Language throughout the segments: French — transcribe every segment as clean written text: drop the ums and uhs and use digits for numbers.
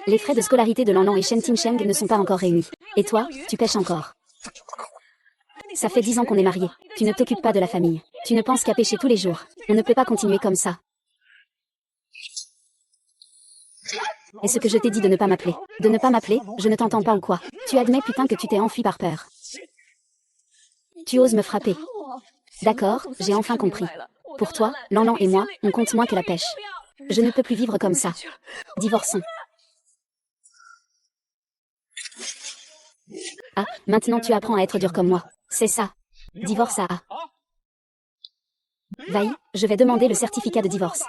Les frais de scolarité de Lanlan et Shen Timsheng ne sont pas encore réunis. Et toi, tu pêches encore. Ça fait 10 ans qu'on est mariés. Tu ne t'occupes pas de la famille. Tu ne penses qu'à pêcher tous les jours. On ne peut pas continuer comme ça. Est-ce que je t'ai dit de ne pas m'appeler? De ne pas m'appeler, je ne t'entends pas ou quoi? Tu admets putain que tu t'es enfui par peur. Tu oses me frapper. D'accord, j'ai enfin compris. Pour toi, Lanlan et moi, on compte moins que la pêche. Je ne peux plus vivre comme ça. Divorçons. Ah, maintenant tu apprends à être dur comme moi. C'est ça. Divorce à A. Vaï, je vais demander le certificat de divorce.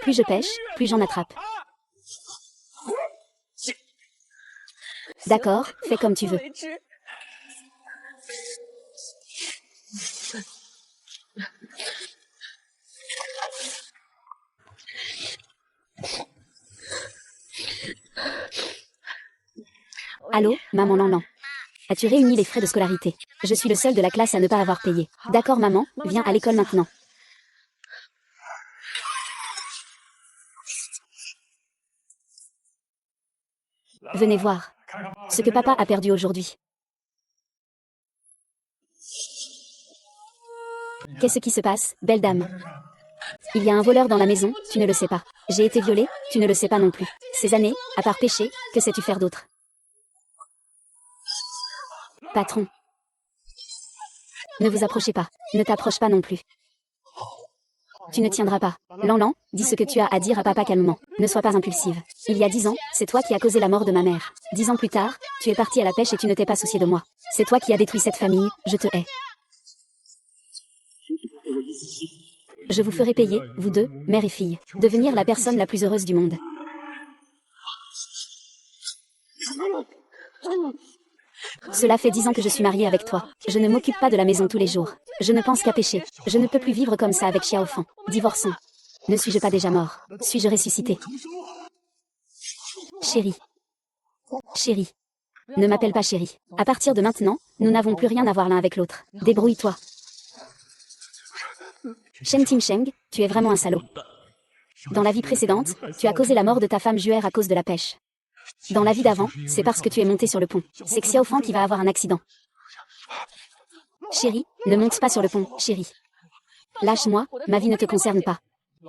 Plus je pêche, plus j'en attrape. D'accord, fais comme tu veux. Allô, maman Lanlan. As-tu réuni les frais de scolarité? Je suis le seul de la classe à ne pas avoir payé. D'accord maman, viens à l'école maintenant. Venez voir ce que papa a perdu aujourd'hui. Qu'est-ce qui se passe, belle dame? Il y a un voleur dans la maison, tu ne le sais pas. J'ai été violée, tu ne le sais pas non plus. Ces années, à part pécher, que sais-tu faire d'autre? Patron. Ne vous approchez pas. Ne t'approche pas non plus. Tu ne tiendras pas. Lanlan, dis ce que tu as à dire à papa calmement. Ne sois pas impulsive. Il y a 10 ans, c'est toi qui as causé la mort de ma mère. 10 ans plus tard, tu es parti à la pêche et tu ne t'es pas soucié de moi. C'est toi qui as détruit cette famille, je te hais. Je vous ferai payer, vous deux, mère et fille, devenir la personne la plus heureuse du monde. Cela fait 10 ans que je suis mariée avec toi. Je ne m'occupe pas de la maison tous les jours. Je ne pense qu'à pêcher. Je ne peux plus vivre comme ça avec Xiaofan. Divorçons. Ne suis-je pas déjà mort? Suis-je ressuscité? Chérie. Chérie. Ne m'appelle pas chérie. À partir de maintenant, nous n'avons plus rien à voir l'un avec l'autre. Débrouille-toi. Shen Timsheng, tu es vraiment un salaud. Dans la vie précédente, tu as causé la mort de ta femme Juer à cause de la pêche. Dans la vie d'avant, c'est parce que tu es monté sur le pont. C'est Xiaofan qui va avoir un accident. Chérie, ne monte pas sur le pont, chérie. Lâche-moi, ma vie ne te concerne pas.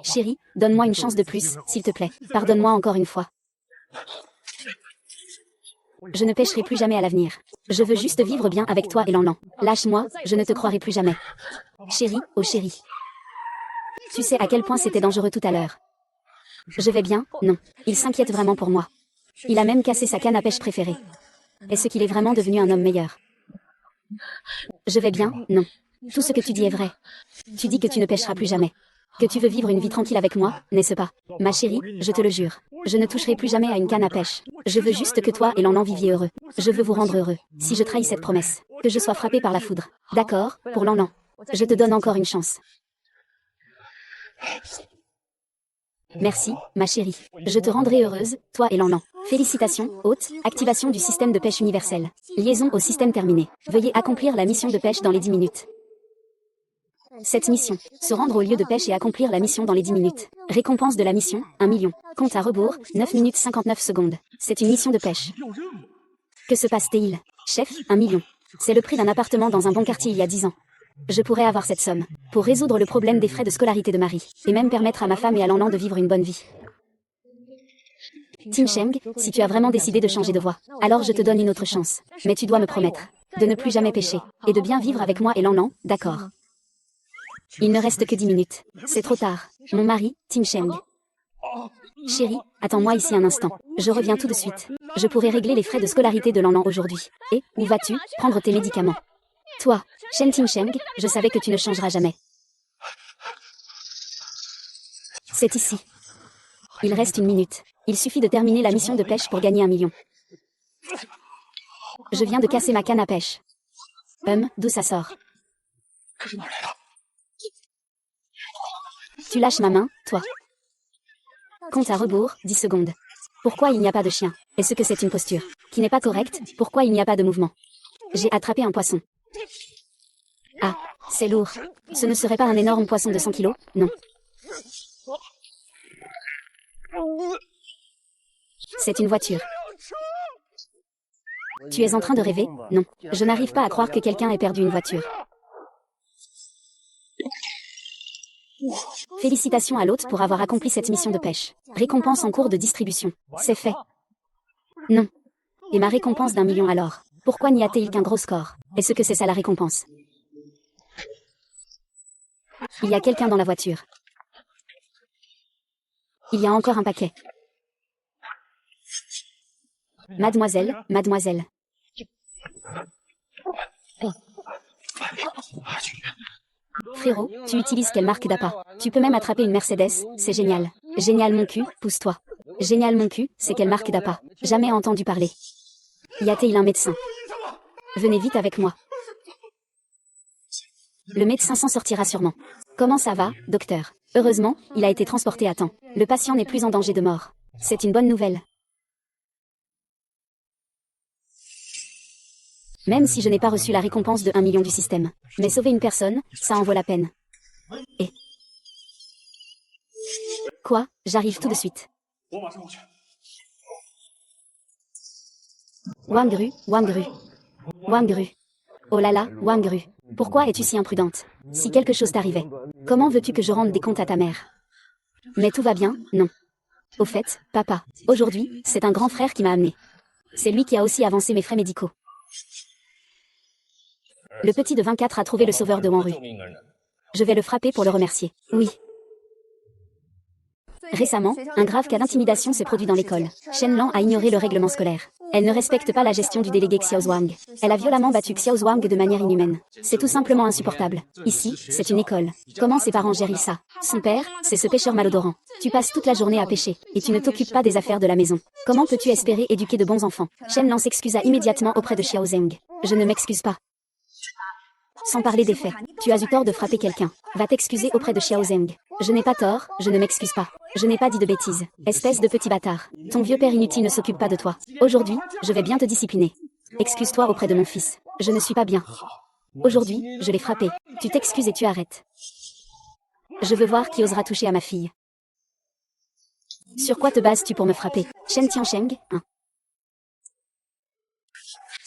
Chérie, donne-moi une chance de plus, s'il te plaît. Pardonne-moi encore une fois. Je ne pêcherai plus jamais à l'avenir. Je veux juste vivre bien avec toi et Lanlan. Lâche-moi, je ne te croirai plus jamais. Chérie, oh chérie. Tu sais à quel point c'était dangereux tout à l'heure. Je vais bien, non. Il s'inquiète vraiment pour moi. Il a même cassé sa canne à pêche préférée. Est-ce qu'il est vraiment devenu un homme meilleur? Je vais bien, non. Tout ce que tu dis est vrai. Tu dis que tu ne pêcheras plus jamais. Que tu veux vivre une vie tranquille avec moi, n'est-ce pas? Ma chérie, je te le jure. Je ne toucherai plus jamais à une canne à pêche. Je veux juste que toi et Lanlan viviez heureux. Je veux vous rendre heureux. Si je trahis cette promesse, que je sois frappée par la foudre. D'accord, pour Lanlan. Je te donne encore une chance. Merci, ma chérie. Je te rendrai heureuse, toi et Lanlan. Félicitations, hôte, activation du système de pêche universel. Liaison au système terminée. Veuillez accomplir la mission de pêche dans les 10 minutes. Cette mission, se rendre au lieu de pêche et accomplir la mission dans les 10 minutes. Récompense de la mission, 1 million. Compte à rebours, 9 minutes 59 secondes. C'est une mission de pêche. Que se passe-t-il? Chef, 1 million. C'est le prix d'un appartement dans un bon quartier il y a 10 ans. Je pourrais avoir cette somme, pour résoudre le problème des frais de scolarité de Marie, et même permettre à ma femme et à Lanlan de vivre une bonne vie. Timsheng, si tu as vraiment décidé de changer de voie, alors je te donne une autre chance. Mais tu dois me promettre de ne plus jamais pêcher, et de bien vivre avec moi et Lanlan, d'accord? Il ne reste que 10 minutes. C'est trop tard. Mon mari, Timsheng. Chérie, attends-moi ici un instant. Je reviens tout de suite. Je pourrais régler les frais de scolarité de Lanlan aujourd'hui. Et, où vas-tu, prendre tes médicaments? Toi, Shen Timsheng, je savais que tu ne changeras jamais. C'est ici. Il reste 1 minute. Il suffit de terminer la mission de pêche pour gagner 1 million. Je viens de casser ma canne à pêche. D'où ça sort? Tu lâches ma main, toi. Compte à rebours, 10 secondes. Pourquoi il n'y a pas de chien? Est-ce que c'est une posture qui n'est pas correcte? Pourquoi il n'y a pas de mouvement? J'ai attrapé un poisson. Ah, c'est lourd. Ce ne serait pas un énorme poisson de 100 kilos, non. C'est une voiture. Tu es en train de rêver? Non. Je n'arrive pas à croire que quelqu'un ait perdu une voiture. Félicitations à l'hôte pour avoir accompli cette mission de pêche. Récompense en cours de distribution. C'est fait. Non. Et ma récompense d'1 million alors? Pourquoi n'y a-t-il qu'un gros score? Est-ce que c'est ça la récompense? Il y a quelqu'un dans la voiture. Il y a encore un paquet. Mademoiselle, mademoiselle. Frérot, tu utilises quelle marque d'appât? Tu peux même attraper une Mercedes, c'est génial. Génial mon cul, pousse-toi. Génial mon cul, c'est quelle marque d'appât? Jamais entendu parler. Y a-t-il un médecin? Venez vite avec moi. Le médecin s'en sortira sûrement. Comment ça va, docteur? Heureusement, il a été transporté à temps. Le patient n'est plus en danger de mort. C'est une bonne nouvelle. Même si je n'ai pas reçu la récompense de 1 million du système. Mais sauver une personne, ça en vaut la peine. Et... Quoi? J'arrive tout de suite. Wangru, Wangru. Wangru. Oh là là, Wangru. Pourquoi es-tu si imprudente? Si quelque chose t'arrivait, comment veux-tu que je rende des comptes à ta mère? Mais tout va bien, non. Au fait, papa, aujourd'hui, c'est un grand frère qui m'a amené. C'est lui qui a aussi avancé mes frais médicaux. Le petit de 24 a trouvé le sauveur de Wanru. Je vais le frapper pour le remercier. Oui. Récemment, un grave cas d'intimidation s'est produit dans l'école. Shen Lan a ignoré le règlement scolaire. Elle ne respecte pas la gestion du délégué Xiao Zhuang. Elle a violemment battu Xiao Zhuang de manière inhumaine. C'est tout simplement insupportable. Ici, c'est une école. Comment ses parents gèrent ça? Son père, c'est ce pêcheur malodorant. Tu passes toute la journée à pêcher, et tu ne t'occupes pas des affaires de la maison. Comment peux-tu espérer éduquer de bons enfants? Shen Lan s'excusa immédiatement auprès de Xiao Zheng. Je ne m'excuse pas. Sans parler des faits, tu as eu tort de frapper quelqu'un. Va t'excuser auprès de Xiao Zheng. Je n'ai pas tort, je ne m'excuse pas. Je n'ai pas dit de bêtises. Espèce de petit bâtard. Ton vieux père inutile ne s'occupe pas de toi. Aujourd'hui, je vais bien te discipliner. Excuse-toi auprès de mon fils. Je ne suis pas bien. Aujourd'hui, je l'ai frappé. Tu t'excuses et tu arrêtes. Je veux voir qui osera toucher à ma fille. Sur quoi te bases-tu pour me frapper? Shen Tiansheng, hein?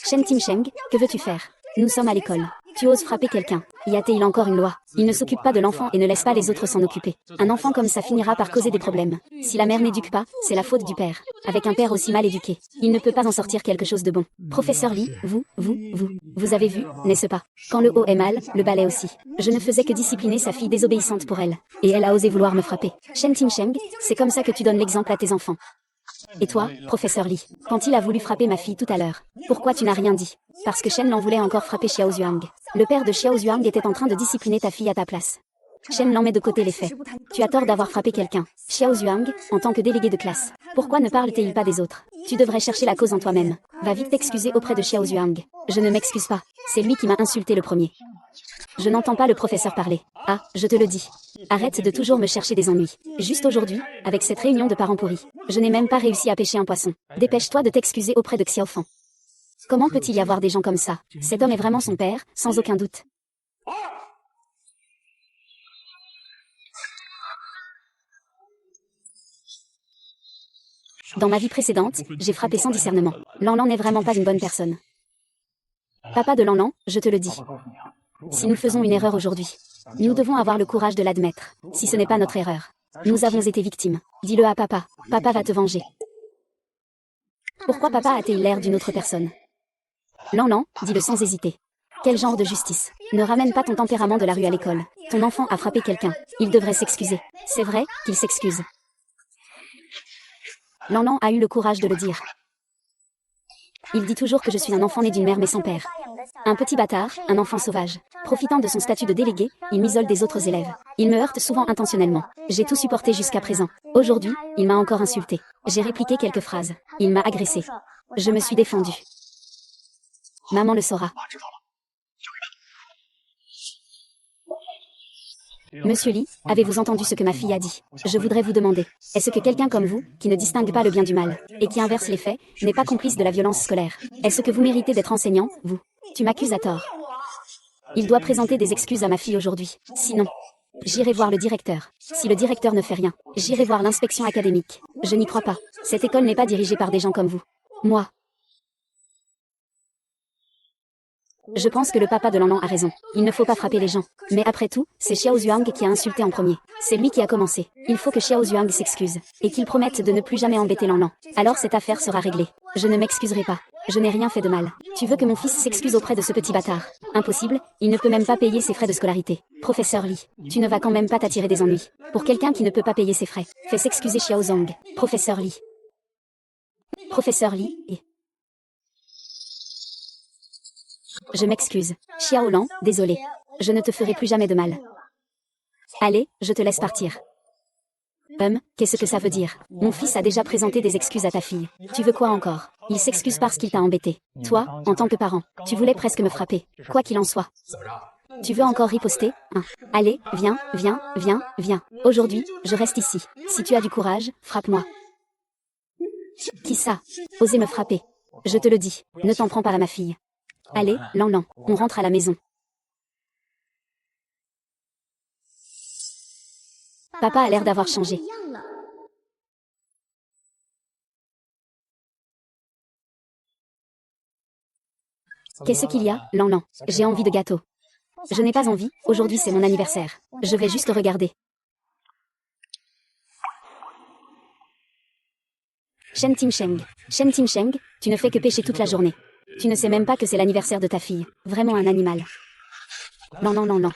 Shen Tiansheng, que veux-tu faire? Nous sommes à l'école. Tu oses frapper quelqu'un. Y a-t-il encore une loi? Il ne s'occupe pas de l'enfant et ne laisse pas les autres s'en occuper. Un enfant comme ça finira par causer des problèmes. Si la mère n'éduque pas, c'est la faute du père. Avec un père aussi mal éduqué, il ne peut pas en sortir quelque chose de bon. Professeur Lee, vous avez vu, n'est-ce pas? Quand le haut est mal, le bas l'est aussi. Je ne faisais que discipliner sa fille désobéissante pour elle. Et elle a osé vouloir me frapper. Shen Tiansheng, c'est comme ça que tu donnes l'exemple à tes enfants. Et toi, professeur Lee, quand il a voulu frapper ma fille tout à l'heure, pourquoi tu n'as rien dit? Parce que Shen Lan voulait encore frapper Xiao Zhuang. Le père de Xiao Zhuang était en train de discipliner ta fille à ta place. Shen Lan met de côté les faits. Tu as tort d'avoir frappé quelqu'un. Xiao Zhuang, en tant que délégué de classe, pourquoi ne parle-t-il pas des autres? Tu devrais chercher la cause en toi-même. Va vite t'excuser auprès de Xiao Zhuang. Je ne m'excuse pas. C'est lui qui m'a insulté le premier. Je n'entends pas le professeur parler. Ah, je te le dis. Arrête de toujours me chercher des ennuis. Juste aujourd'hui, avec cette réunion de parents pourris, je n'ai même pas réussi à pêcher un poisson. Dépêche-toi de t'excuser auprès de Xiao Fan. Comment peut-il y avoir des gens comme ça? Cet homme est vraiment son père, sans aucun doute. Dans ma vie précédente, j'ai frappé sans discernement. Lan Lan n'est vraiment pas une bonne personne. Papa de Lan Lan, je te le dis. Si nous faisons une erreur aujourd'hui, nous devons avoir le courage de l'admettre. Si ce n'est pas notre erreur, nous avons été victimes. Dis-le à papa. Papa va te venger. Pourquoi papa a-t-il l'air d'une autre personne? Lan Lan, dis-le sans hésiter. Quel genre de justice? Ne ramène pas ton tempérament de la rue à l'école. Ton enfant a frappé quelqu'un. Il devrait s'excuser. C'est vrai, qu'il s'excuse. Lan Lan a eu le courage de le dire. Il dit toujours que je suis un enfant né d'une mère mais sans père. Un petit bâtard, un enfant sauvage. Profitant de son statut de délégué, il m'isole des autres élèves. Il me heurte souvent intentionnellement. J'ai tout supporté jusqu'à présent. Aujourd'hui, il m'a encore insulté. J'ai répliqué quelques phrases. Il m'a agressé. Je me suis défendue. Maman le saura. Monsieur Lee, avez-vous entendu ce que ma fille a dit? Je voudrais vous demander, est-ce que quelqu'un comme vous, qui ne distingue pas le bien du mal, et qui inverse les faits, n'est pas complice de la violence scolaire? Est-ce que vous méritez d'être enseignant, vous? Tu m'accuses à tort. Il doit présenter des excuses à ma fille aujourd'hui, sinon... J'irai voir le directeur. Si le directeur ne fait rien, j'irai voir l'inspection académique. Je n'y crois pas. Cette école n'est pas dirigée par des gens comme vous. Moi. Je pense que le papa de Lanlan a raison. Il ne faut pas frapper les gens. Mais après tout, c'est Xiao Zhuang qui a insulté en premier. C'est lui qui a commencé. Il faut que Xiao Zhuang s'excuse. Et qu'il promette de ne plus jamais embêter Lanlan. Alors cette affaire sera réglée. Je ne m'excuserai pas. Je n'ai rien fait de mal. Tu veux que mon fils s'excuse auprès de ce petit bâtard? Impossible, il ne peut même pas payer ses frais de scolarité. Professeur Li, tu ne vas quand même pas t'attirer des ennuis. Pour quelqu'un qui ne peut pas payer ses frais, fais s'excuser Xiao Zhang. Professeur Li. Professeur Li, je m'excuse. Xiao Lan, désolé. Je ne te ferai plus jamais de mal. Allez, je te laisse partir. Qu'est-ce que ça veut dire? Mon fils a déjà présenté des excuses à ta fille. Tu veux quoi encore? Il s'excuse parce qu'il t'a embêté. Toi, en tant que parent, tu voulais presque me frapper. Quoi qu'il en soit. Tu veux encore riposter, hein? Allez, viens, viens, viens, viens. Aujourd'hui, je reste ici. Si tu as du courage, frappe-moi. Qui ça? Osez me frapper. Je te le dis, ne t'en prends pas à ma fille. Allez, Lanlan, on rentre à la maison. Papa a l'air d'avoir changé. Qu'est-ce qu'il y a, Lanlan? J'ai envie de gâteau. Je n'ai pas envie, aujourd'hui c'est mon anniversaire. Je vais juste regarder. Shen Timsheng. Shen Timsheng, tu ne fais que pêcher toute la journée. Tu ne sais même pas que c'est l'anniversaire de ta fille. Vraiment un animal. Lanlan.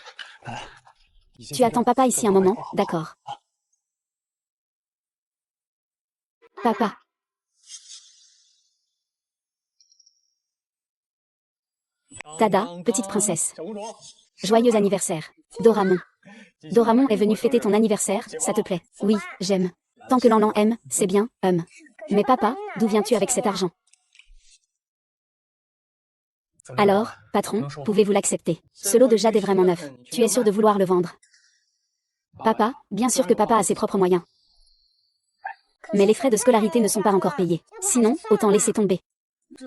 Tu attends papa ici un moment, d'accord. Papa. Tada, petite princesse. Joyeux anniversaire. Doramon. Doramon est venu fêter ton anniversaire, ça te plaît? Oui, j'aime. Tant que Lanlan aime, c'est bien, Mais papa, d'où viens-tu avec cet argent? Alors, patron, pouvez-vous l'accepter? Ce lot de jade est vraiment neuf. Tu es sûr de vouloir le vendre? Papa, bien sûr que papa a ses propres moyens. Mais les frais de scolarité ne sont pas encore payés. Sinon, autant laisser tomber.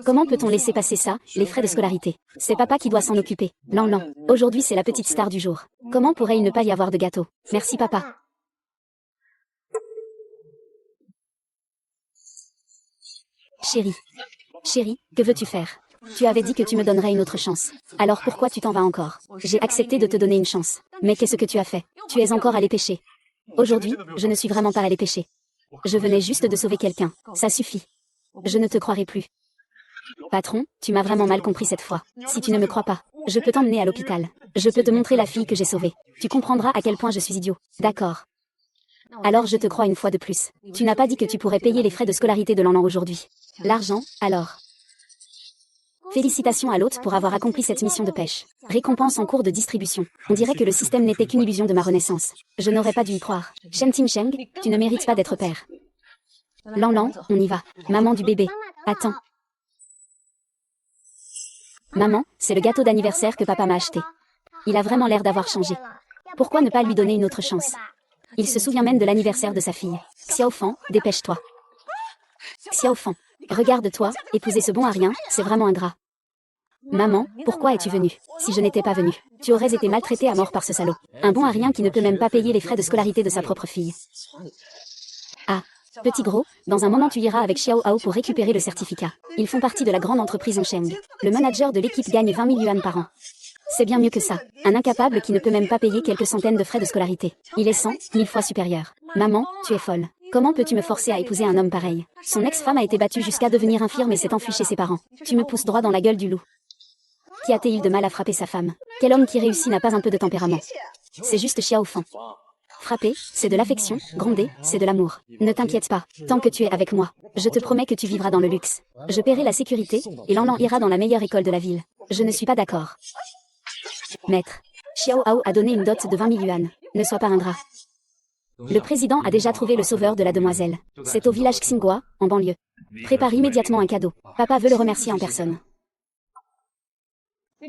Comment peut-on laisser passer ça, les frais de scolarité? C'est papa qui doit s'en occuper. Lanlan, aujourd'hui c'est la petite star du jour. Comment pourrait-il ne pas y avoir de gâteau? Merci papa. Chérie, que veux-tu faire? Tu avais dit que tu me donnerais une autre chance. Alors pourquoi tu t'en vas encore? J'ai accepté de te donner une chance. Mais qu'est-ce que tu as fait? Tu es encore allé pêcher. Aujourd'hui, je ne suis vraiment pas allé pêcher. Je venais juste de sauver quelqu'un. Ça suffit. Je ne te croirai plus. Patron, tu m'as vraiment mal compris cette fois. Si tu ne me crois pas, je peux t'emmener à l'hôpital. Je peux te montrer la fille que j'ai sauvée. Tu comprendras à quel point je suis idiot. D'accord. Alors je te crois une fois de plus. Tu n'as pas dit que tu pourrais payer les frais de scolarité de Lanlan aujourd'hui. L'argent, alors. Félicitations à l'hôte pour avoir accompli cette mission de pêche. Récompense en cours de distribution. On dirait que le système n'était qu'une illusion de ma renaissance. Je n'aurais pas dû y croire. Shen Timsheng, tu ne mérites pas d'être père. Lanlan, on y va. Maman du bébé. Attends. Maman, c'est le gâteau d'anniversaire que papa m'a acheté. Il a vraiment l'air d'avoir changé. Pourquoi ne pas lui donner une autre chance? Il se souvient même de l'anniversaire de sa fille. Xiaofan, dépêche-toi. Xiaofan, regarde-toi, épouser ce bon à rien, c'est vraiment ingrat. Maman, pourquoi es-tu venue? Si je n'étais pas venue, tu aurais été maltraitée à mort par ce salaud. Un bon à rien qui ne peut même pas payer les frais de scolarité de sa propre fille. Ah, petit gros, dans un moment tu iras avec Xiao Hao pour récupérer le certificat. Ils font partie de la grande entreprise Onsheng. Le manager de l'équipe gagne 20 000 yuan par an. C'est bien mieux que ça. Un incapable qui ne peut même pas payer quelques centaines de frais de scolarité. Il est 100 000 fois supérieur. Maman, tu es folle. Comment peux-tu me forcer à épouser un homme pareil? Son ex-femme a été battue jusqu'à devenir infirme et s'est enfuie chez ses parents. Tu me pousses droit dans la gueule du loup. Qui a-t-il de mal à frapper sa femme? Quel homme qui réussit n'a pas un peu de tempérament? C'est juste Xiaofan. Frapper, c'est de l'affection, gronder, c'est de l'amour. Ne t'inquiète pas, tant que tu es avec moi, je te promets que tu vivras dans le luxe. Je paierai la sécurité, et Lanlan ira dans la meilleure école de la ville. Je ne suis pas d'accord. Maître, Xiao Hao a donné une dot de 20 000 yuan. Ne sois pas ingrat. Le président a déjà trouvé le sauveur de la demoiselle. C'est au village Xinghua, en banlieue. Prépare immédiatement un cadeau. Papa veut le remercier en personne.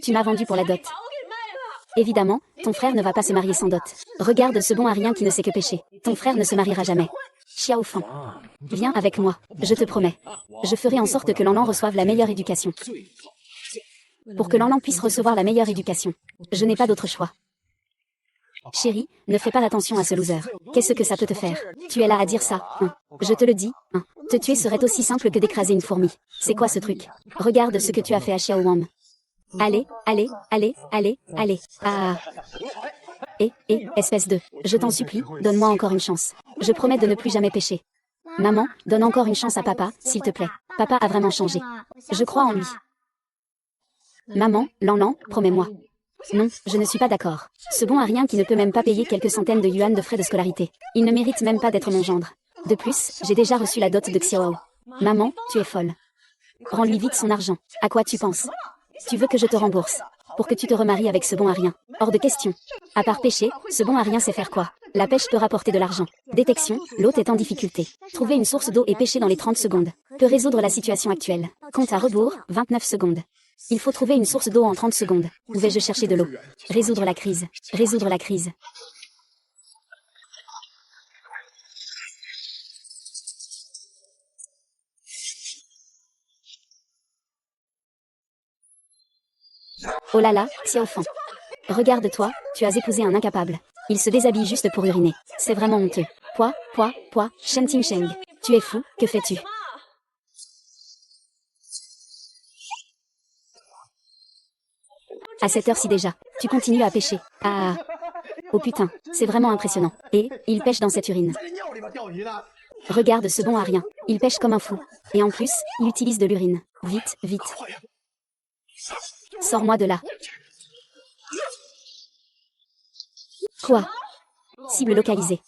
Tu m'as vendu pour la dot. Évidemment, ton frère ne va pas se marier sans dot. Regarde ce bon à rien qui ne sait que pêcher. Ton frère ne se mariera jamais. Xiaofan, viens avec moi, je te promets. Je ferai en sorte que Lanlan reçoive la meilleure éducation. Pour que Lanlan puisse recevoir la meilleure éducation, je n'ai pas d'autre choix. Chérie, ne fais pas attention à ce loser. Qu'est-ce que ça peut te faire? Tu es là à dire ça, hein. Je te le dis, hein. Te tuer serait aussi simple que d'écraser une fourmi. C'est quoi ce truc? Regarde ce que tu as fait à Xiao Wang. Allez, allez, allez, allez, allez. Ah. Espèce de... Je t'en supplie, donne-moi encore une chance. Je promets de ne plus jamais pécher. Maman, donne encore une chance à papa, s'il te plaît. Papa a vraiment changé. Je crois en lui. Maman, Lan, promets-moi. Non, je ne suis pas d'accord. Ce bon à rien qui ne peut même pas payer quelques centaines de yuan de frais de scolarité. Il ne mérite même pas d'être mon gendre. De plus, j'ai déjà reçu la dot de Xiao. Maman, tu es folle. Rends-lui vite son argent. À quoi tu penses? Tu veux que je te rembourse? Pour que tu te remaries avec ce bon à rien. Hors de question. À part pêcher, ce bon à rien sait faire quoi? La pêche peut rapporter de l'argent. Détection, l'hôte est en difficulté. Trouver une source d'eau et pêcher dans les 30 secondes. Peut résoudre la situation actuelle. Compte à rebours, 29 secondes. Il faut trouver une source d'eau en 30 secondes. Où vais-je chercher de l'eau? Résoudre la crise. Résoudre la crise. Oh là là, Xiaofan. Regarde-toi, tu as épousé un incapable. Il se déshabille juste pour uriner. C'est vraiment honteux. Quoi, Shen Timsheng. Tu es fou, que fais-tu? À cette heure-ci déjà, tu continues à pêcher. Ah. Oh putain, c'est vraiment impressionnant. Et, il pêche dans cette urine. Regarde ce bon à rien. Il pêche comme un fou. Et en plus, il utilise de l'urine. Vite, vite. Sors-moi de là. Quoi? Cible localisée.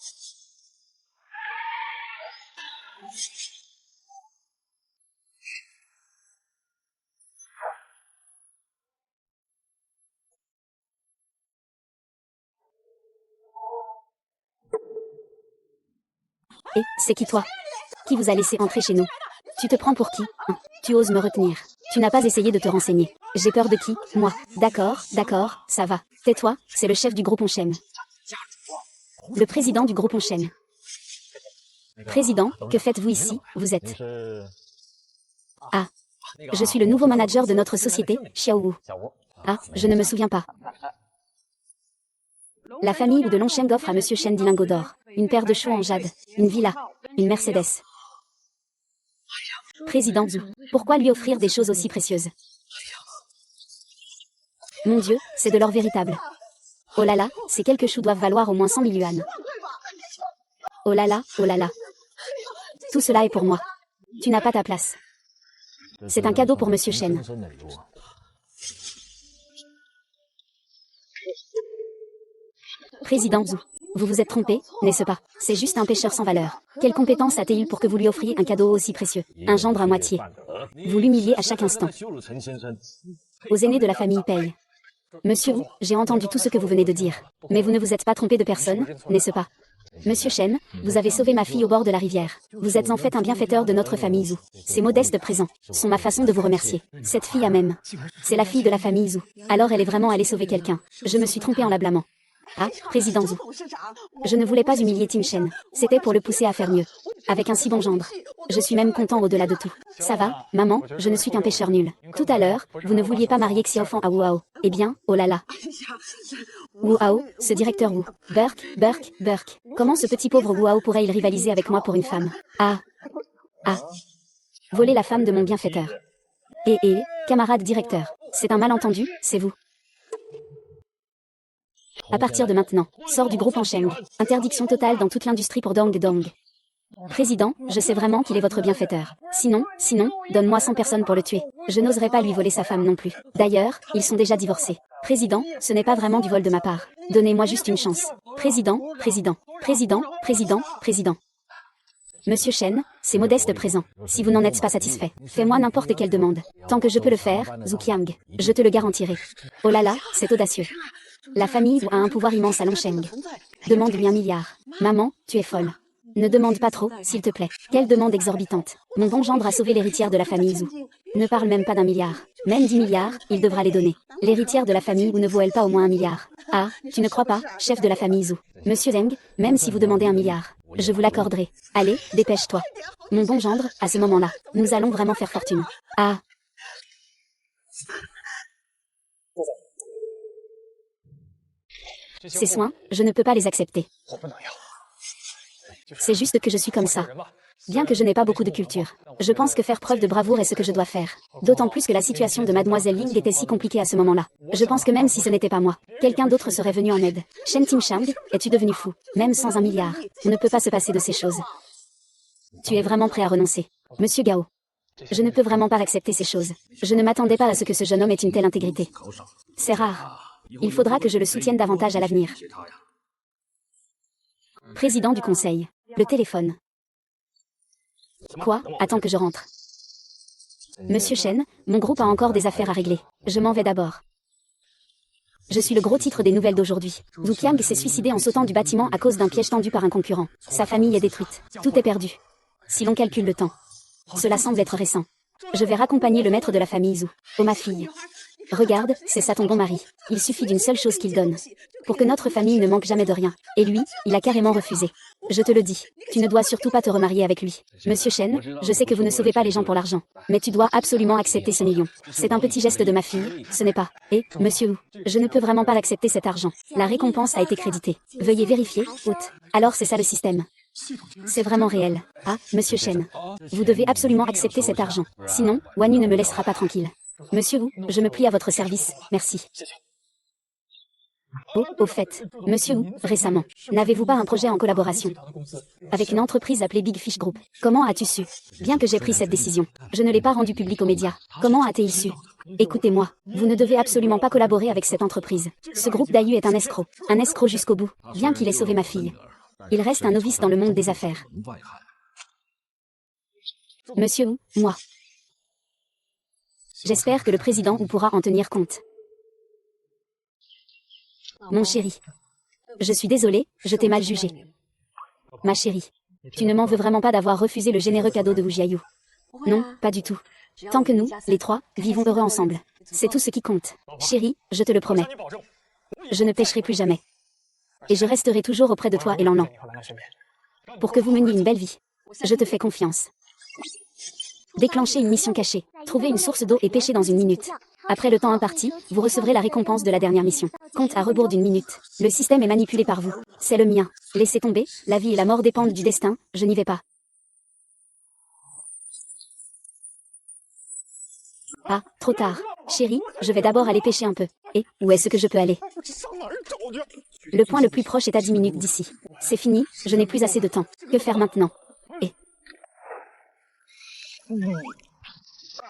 Et, c'est qui toi? Qui vous a laissé entrer chez nous? Tu te prends pour qui, hein? Tu oses me retenir. Tu n'as pas essayé de te renseigner. J'ai peur de qui? Moi. D'accord, ça va. Tais-toi, c'est le chef du groupe Onchen. Le président du groupe Onchen. Président, que faites-vous ici? Vous êtes... Ah. Je suis le nouveau manager de notre société, Xiao Wu. Ah, je ne me souviens pas. La famille de Longsheng offre à Monsieur Shen 10 lingots d'or, une paire de chevaux en jade, une villa, une Mercedes. Président Zhu, pourquoi lui offrir des choses aussi précieuses? Mon Dieu, c'est de l'or véritable. Oh là là, ces quelques choux doivent valoir au moins 100 000 yuan. Oh là là, oh là là. Tout cela est pour moi. Tu n'as pas ta place. C'est un cadeau pour Monsieur Shen. Président Zhu, vous vous êtes trompé, n'est-ce pas? C'est juste un pêcheur sans valeur. Quelle compétence a-t-il pour que vous lui offriez un cadeau aussi précieux? Un gendre à moitié. Vous l'humiliez à chaque instant. Aux aînés de la famille payent. Monsieur Wu, j'ai entendu tout ce que vous venez de dire. Mais vous ne vous êtes pas trompé de personne, n'est-ce pas? Monsieur Shen, vous avez sauvé ma fille au bord de la rivière. Vous êtes en fait un bienfaiteur de notre famille Zhu. Ces modestes présents sont ma façon de vous remercier. Cette fille a même. C'est la fille de la famille Zhu. Alors elle est vraiment allée sauver quelqu'un. Je me suis trompé en la blâmant. Ah, président Zhu. Je ne voulais pas humilier Tim Shen. C'était pour le pousser à faire mieux. Avec un si bon gendre. Je suis même content au-delà de tout. Ça va, maman, je ne suis qu'un pêcheur nul. Tout à l'heure, vous ne vouliez pas marier Xiaofan à Wu Hao. Eh bien, oh là là. Wu Hao, ce directeur Wu. Burke. Comment ce petit pauvre Wu Hao pourrait-il rivaliser avec moi pour une femme? Ah. Voler la femme de mon bienfaiteur. Camarade directeur. C'est un malentendu, c'est vous. À partir de maintenant, sors du groupe Onsheng. Interdiction totale dans toute l'industrie pour Dong Dong. Président, je sais vraiment qu'il est votre bienfaiteur. Sinon, donne-moi 100 personnes pour le tuer. Je n'oserais pas lui voler sa femme non plus. D'ailleurs, ils sont déjà divorcés. Président, ce n'est pas vraiment du vol de ma part. Donnez-moi juste une chance. Président. Monsieur Shen, c'est modeste présent. Si vous n'en êtes pas satisfait, fais-moi n'importe quelle demande. Tant que je peux le faire, Zhu Qiang, je te le garantirai. Oh là là, c'est audacieux. La famille a un pouvoir immense à Longsheng. Demande-lui 1 milliard. Maman, tu es folle. Ne demande pas trop, s'il te plaît. Quelle demande exorbitante. Mon bon gendre a sauvé l'héritière de la famille Zhu. Ne parle même pas d'1 milliard. Même 10 milliards, il devra les donner. L'héritière de la famille Wu ne vaut-elle pas au moins 1 milliard? Ah, tu ne crois pas, chef de la famille Zhu. Monsieur Zeng, même si vous demandez 1 milliard, je vous l'accorderai. Allez, dépêche-toi. Mon bon gendre, à ce moment-là, nous allons vraiment faire fortune. Ah. Ces soins, je ne peux pas les accepter. C'est juste que je suis comme ça. Bien que je n'ai pas beaucoup de culture, je pense que faire preuve de bravoure est ce que je dois faire. D'autant plus que la situation de Mademoiselle Ling était si compliquée à ce moment-là. Je pense que même si ce n'était pas moi, quelqu'un d'autre serait venu en aide. Shen Timshang, es-tu devenu fou? Même sans 1 milliard, on ne peut pas se passer de ces choses. Tu es vraiment prêt à renoncer? Monsieur Gao. Je ne peux vraiment pas accepter ces choses. Je ne m'attendais pas à ce que ce jeune homme ait une telle intégrité. C'est rare. Il faudra que je le soutienne davantage à l'avenir. Président du conseil. Le téléphone. Quoi? Attends que je rentre. Monsieur Shen, mon groupe a encore des affaires à régler. Je m'en vais d'abord. Je suis le gros titre des nouvelles d'aujourd'hui. Wu Qiang s'est suicidé en sautant du bâtiment à cause d'un piège tendu par un concurrent. Sa famille est détruite. Tout est perdu. Si l'on calcule le temps. Cela semble être récent. Je vais raccompagner le maître de la famille Zhu. Oh ma fille. Regarde, c'est ça ton bon mari. Il suffit d'une seule chose qu'il donne. Pour que notre famille ne manque jamais de rien. Et lui, il a carrément refusé. Je te le dis, tu ne dois surtout pas te remarier avec lui. Monsieur Shen, je sais que vous ne sauvez pas les gens pour l'argent. Mais tu dois absolument accepter ce million. C'est un petit geste de ma fille, ce n'est pas. Et, monsieur Wu, je ne peux vraiment pas accepter cet argent. La récompense a été créditée. Veuillez vérifier, hôte. Alors c'est ça le système. C'est vraiment réel. Ah, monsieur Shen. Vous devez absolument accepter cet argent. Sinon, Wanyu ne me laissera pas tranquille. Monsieur Wu, je me plie à votre service, merci. Oh, au fait, monsieur Wu, récemment, n'avez-vous pas un projet en collaboration avec une entreprise appelée Big Fish Group? Comment as-tu su? Bien que j'ai pris cette décision, je ne l'ai pas rendue publique aux médias. Comment a-t-il su? Écoutez-moi, vous ne devez absolument pas collaborer avec cette entreprise. Ce groupe d'Ayu est un escroc jusqu'au bout, bien qu'il ait sauvé ma fille. Il reste un novice dans le monde des affaires. Monsieur Wu, moi. J'espère que le président Wu pourra en tenir compte. Mon chéri. Je suis désolée, je t'ai mal jugé. Ma chérie. Tu ne m'en veux vraiment pas d'avoir refusé le généreux cadeau de Wu Jiayu. Non, pas du tout. Tant que nous, les trois, vivons heureux ensemble. C'est tout ce qui compte. Chérie, je te le promets. Je ne pécherai plus jamais. Et je resterai toujours auprès de toi et Lan. Pour que vous meniez une belle vie. Je te fais confiance. Déclenchez une mission cachée. Trouvez une source d'eau et pêchez dans 1 minute. Après le temps imparti, vous recevrez la récompense de la dernière mission. Compte à rebours d'1 minute. Le système est manipulé par vous. C'est le mien. Laissez tomber, la vie et la mort dépendent du destin, je n'y vais pas. Ah, trop tard. Chérie, je vais d'abord aller pêcher un peu. Et, où est-ce que je peux aller? Le point le plus proche est à 10 minutes d'ici. C'est fini, je n'ai plus assez de temps. Que faire maintenant? Et...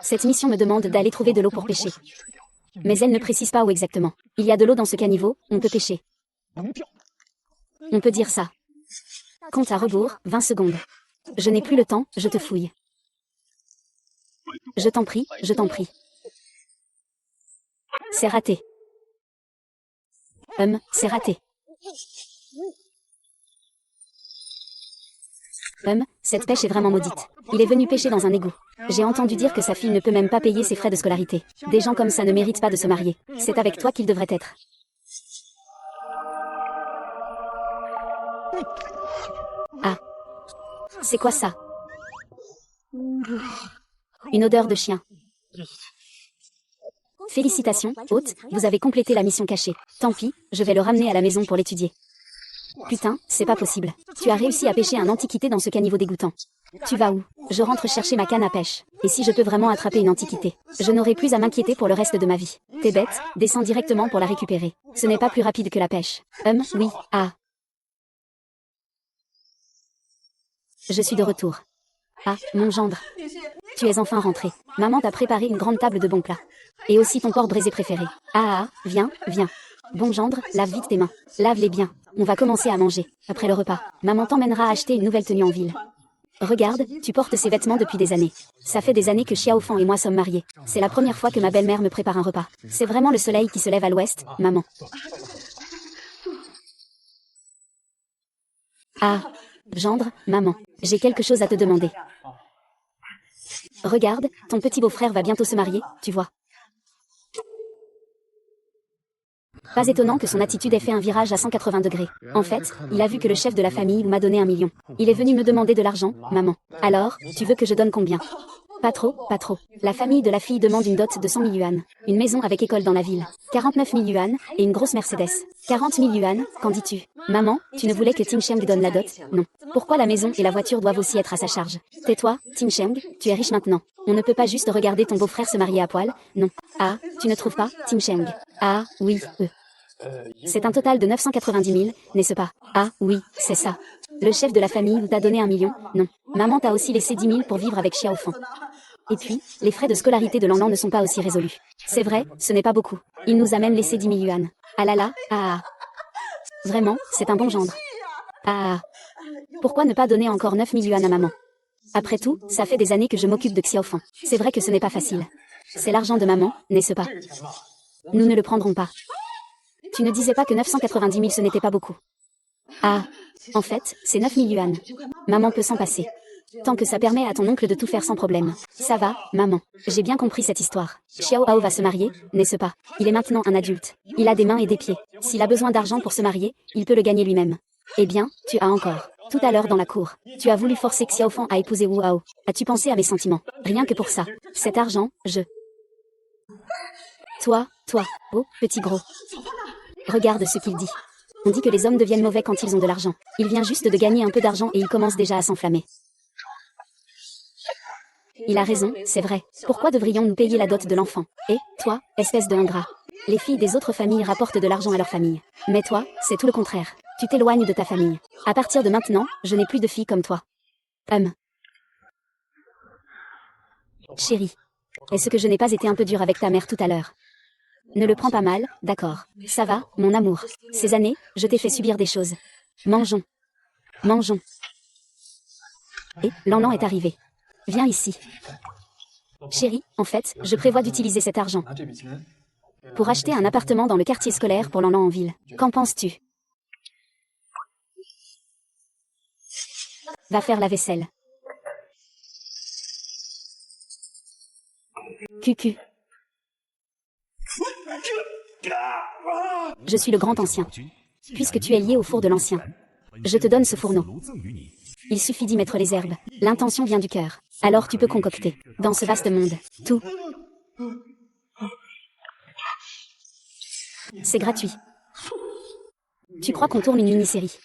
Cette mission me demande d'aller trouver de l'eau pour pêcher. Mais elle ne précise pas où exactement. Il y a de l'eau dans ce caniveau, on peut pêcher. On peut dire ça. Compte à rebours, 20 secondes. Je n'ai plus le temps, je te fouille. Je t'en prie, je t'en prie. C'est raté. C'est raté. Cette pêche est vraiment maudite. Il est venu pêcher dans un égout. J'ai entendu dire que sa fille ne peut même pas payer ses frais de scolarité. Des gens comme ça ne méritent pas de se marier. C'est avec toi qu'il devrait être. Ah. C'est quoi ça? Une odeur de chien. Félicitations, hôte, vous avez complété la mission cachée. Tant pis, je vais le ramener à la maison pour l'étudier. Putain, c'est pas possible. Tu as réussi à pêcher un antiquité dans ce caniveau dégoûtant. Tu vas où? Je rentre chercher ma canne à pêche. Et si je peux vraiment attraper une antiquité, je n'aurai plus à m'inquiéter pour le reste de ma vie. T'es bête, descends directement pour la récupérer. Ce n'est pas plus rapide que la pêche. Oui, ah. Je suis de retour. Ah, mon gendre. Tu es enfin rentré. Maman t'a préparé une grande table de bons plats. Et aussi ton porc braisé préféré. Viens, viens. Bon gendre, lave vite tes mains. Lave-les bien. On va commencer à manger. Après le repas, maman t'emmènera acheter une nouvelle tenue en ville. Regarde, tu portes ces vêtements depuis des années. Ça fait des années que Xiao Fan et moi sommes mariés. C'est la première fois que ma belle-mère me prépare un repas. C'est vraiment le soleil qui se lève à l'ouest, maman. Ah, gendre, maman, j'ai quelque chose à te demander. Regarde, ton petit beau-frère va bientôt se marier, tu vois. Pas étonnant que son attitude ait fait un virage à 180 degrés. En fait, il a vu que le chef de la famille m'a donné 1 million. Il est venu me demander de l'argent, maman. Alors, tu veux que je donne combien? Pas trop, pas trop. La famille de la fille demande une dot de 100 000 yuan. Une maison avec école dans la ville. 49 000 yuan, et une grosse Mercedes. 40 000 yuan, qu'en dis-tu? Maman, tu ne voulais que Tim Sheng donne la dot? Non. Pourquoi la maison et la voiture doivent aussi être à sa charge? Tais-toi, Tim Sheng, tu es riche maintenant. On ne peut pas juste regarder ton beau-frère se marier à poil, non. Ah, tu ne trouves pas, Tim Sheng? Ah, oui, C'est un total de 990 000, n'est-ce pas? Ah, oui, c'est ça. Le chef de la famille t'a donné 1 million? Non. Maman t'a aussi laissé 10 000 pour vivre avec Xiao Fan. Et puis, les frais de scolarité de Lanlan ne sont pas aussi résolus. C'est vrai, ce n'est pas beaucoup. Il nous a même laissé 10 000 yuan. Ah là là, ah. Vraiment, c'est un bon gendre. Ah. Pourquoi ne pas donner encore 9 000 yuan à maman? Après tout, ça fait des années que je m'occupe de Xiao Fan. C'est vrai que ce n'est pas facile. C'est l'argent de maman, n'est-ce pas? Nous ne le prendrons pas. Tu ne disais pas que 990 000 ce n'était pas beaucoup. Ah. En fait, c'est 9 000 yuan. Maman peut s'en passer. Tant que ça permet à ton oncle de tout faire sans problème. Ça va, maman. J'ai bien compris cette histoire. Xiao Hao va se marier, n'est-ce pas? Il est maintenant un adulte. Il a des mains et des pieds. S'il a besoin d'argent pour se marier, il peut le gagner lui-même. Eh bien, tu as encore. Tout à l'heure dans la cour, tu as voulu forcer Xiao Fan à épouser Wu Hao. As-tu pensé à mes sentiments? Rien que pour ça. Cet argent, Toi, oh, petit gros. Regarde ce qu'il dit. On dit que les hommes deviennent mauvais quand ils ont de l'argent. Il vient juste de gagner un peu d'argent et il commence déjà à s'enflammer. Il a raison, c'est vrai. Pourquoi devrions-nous payer la dot de l'enfant? Et, toi, espèce de ingrat. Les filles des autres familles rapportent de l'argent à leur famille. Mais toi, c'est tout le contraire. Tu t'éloignes de ta famille. À partir de maintenant, je n'ai plus de filles comme toi. Chérie. Est-ce que je n'ai pas été un peu dure avec ta mère tout à l'heure? Ne le prends pas mal, d'accord. Ça va, mon amour. Ces années, je t'ai fait subir des choses. Mangeons. Et, Lanlan est arrivé. Viens ici. Chérie, en fait, je prévois d'utiliser cet argent pour acheter un appartement dans le quartier scolaire pour Lanlan en ville. Qu'en penses-tu? Va faire la vaisselle. Cucu. Je suis le grand ancien. Puisque tu es lié au four de l'ancien, je te donne ce fourneau. Il suffit d'y mettre les herbes. L'intention vient du cœur. Alors tu peux concocter, dans ce vaste monde, tout. C'est gratuit. Tu crois qu'on tourne une mini-série?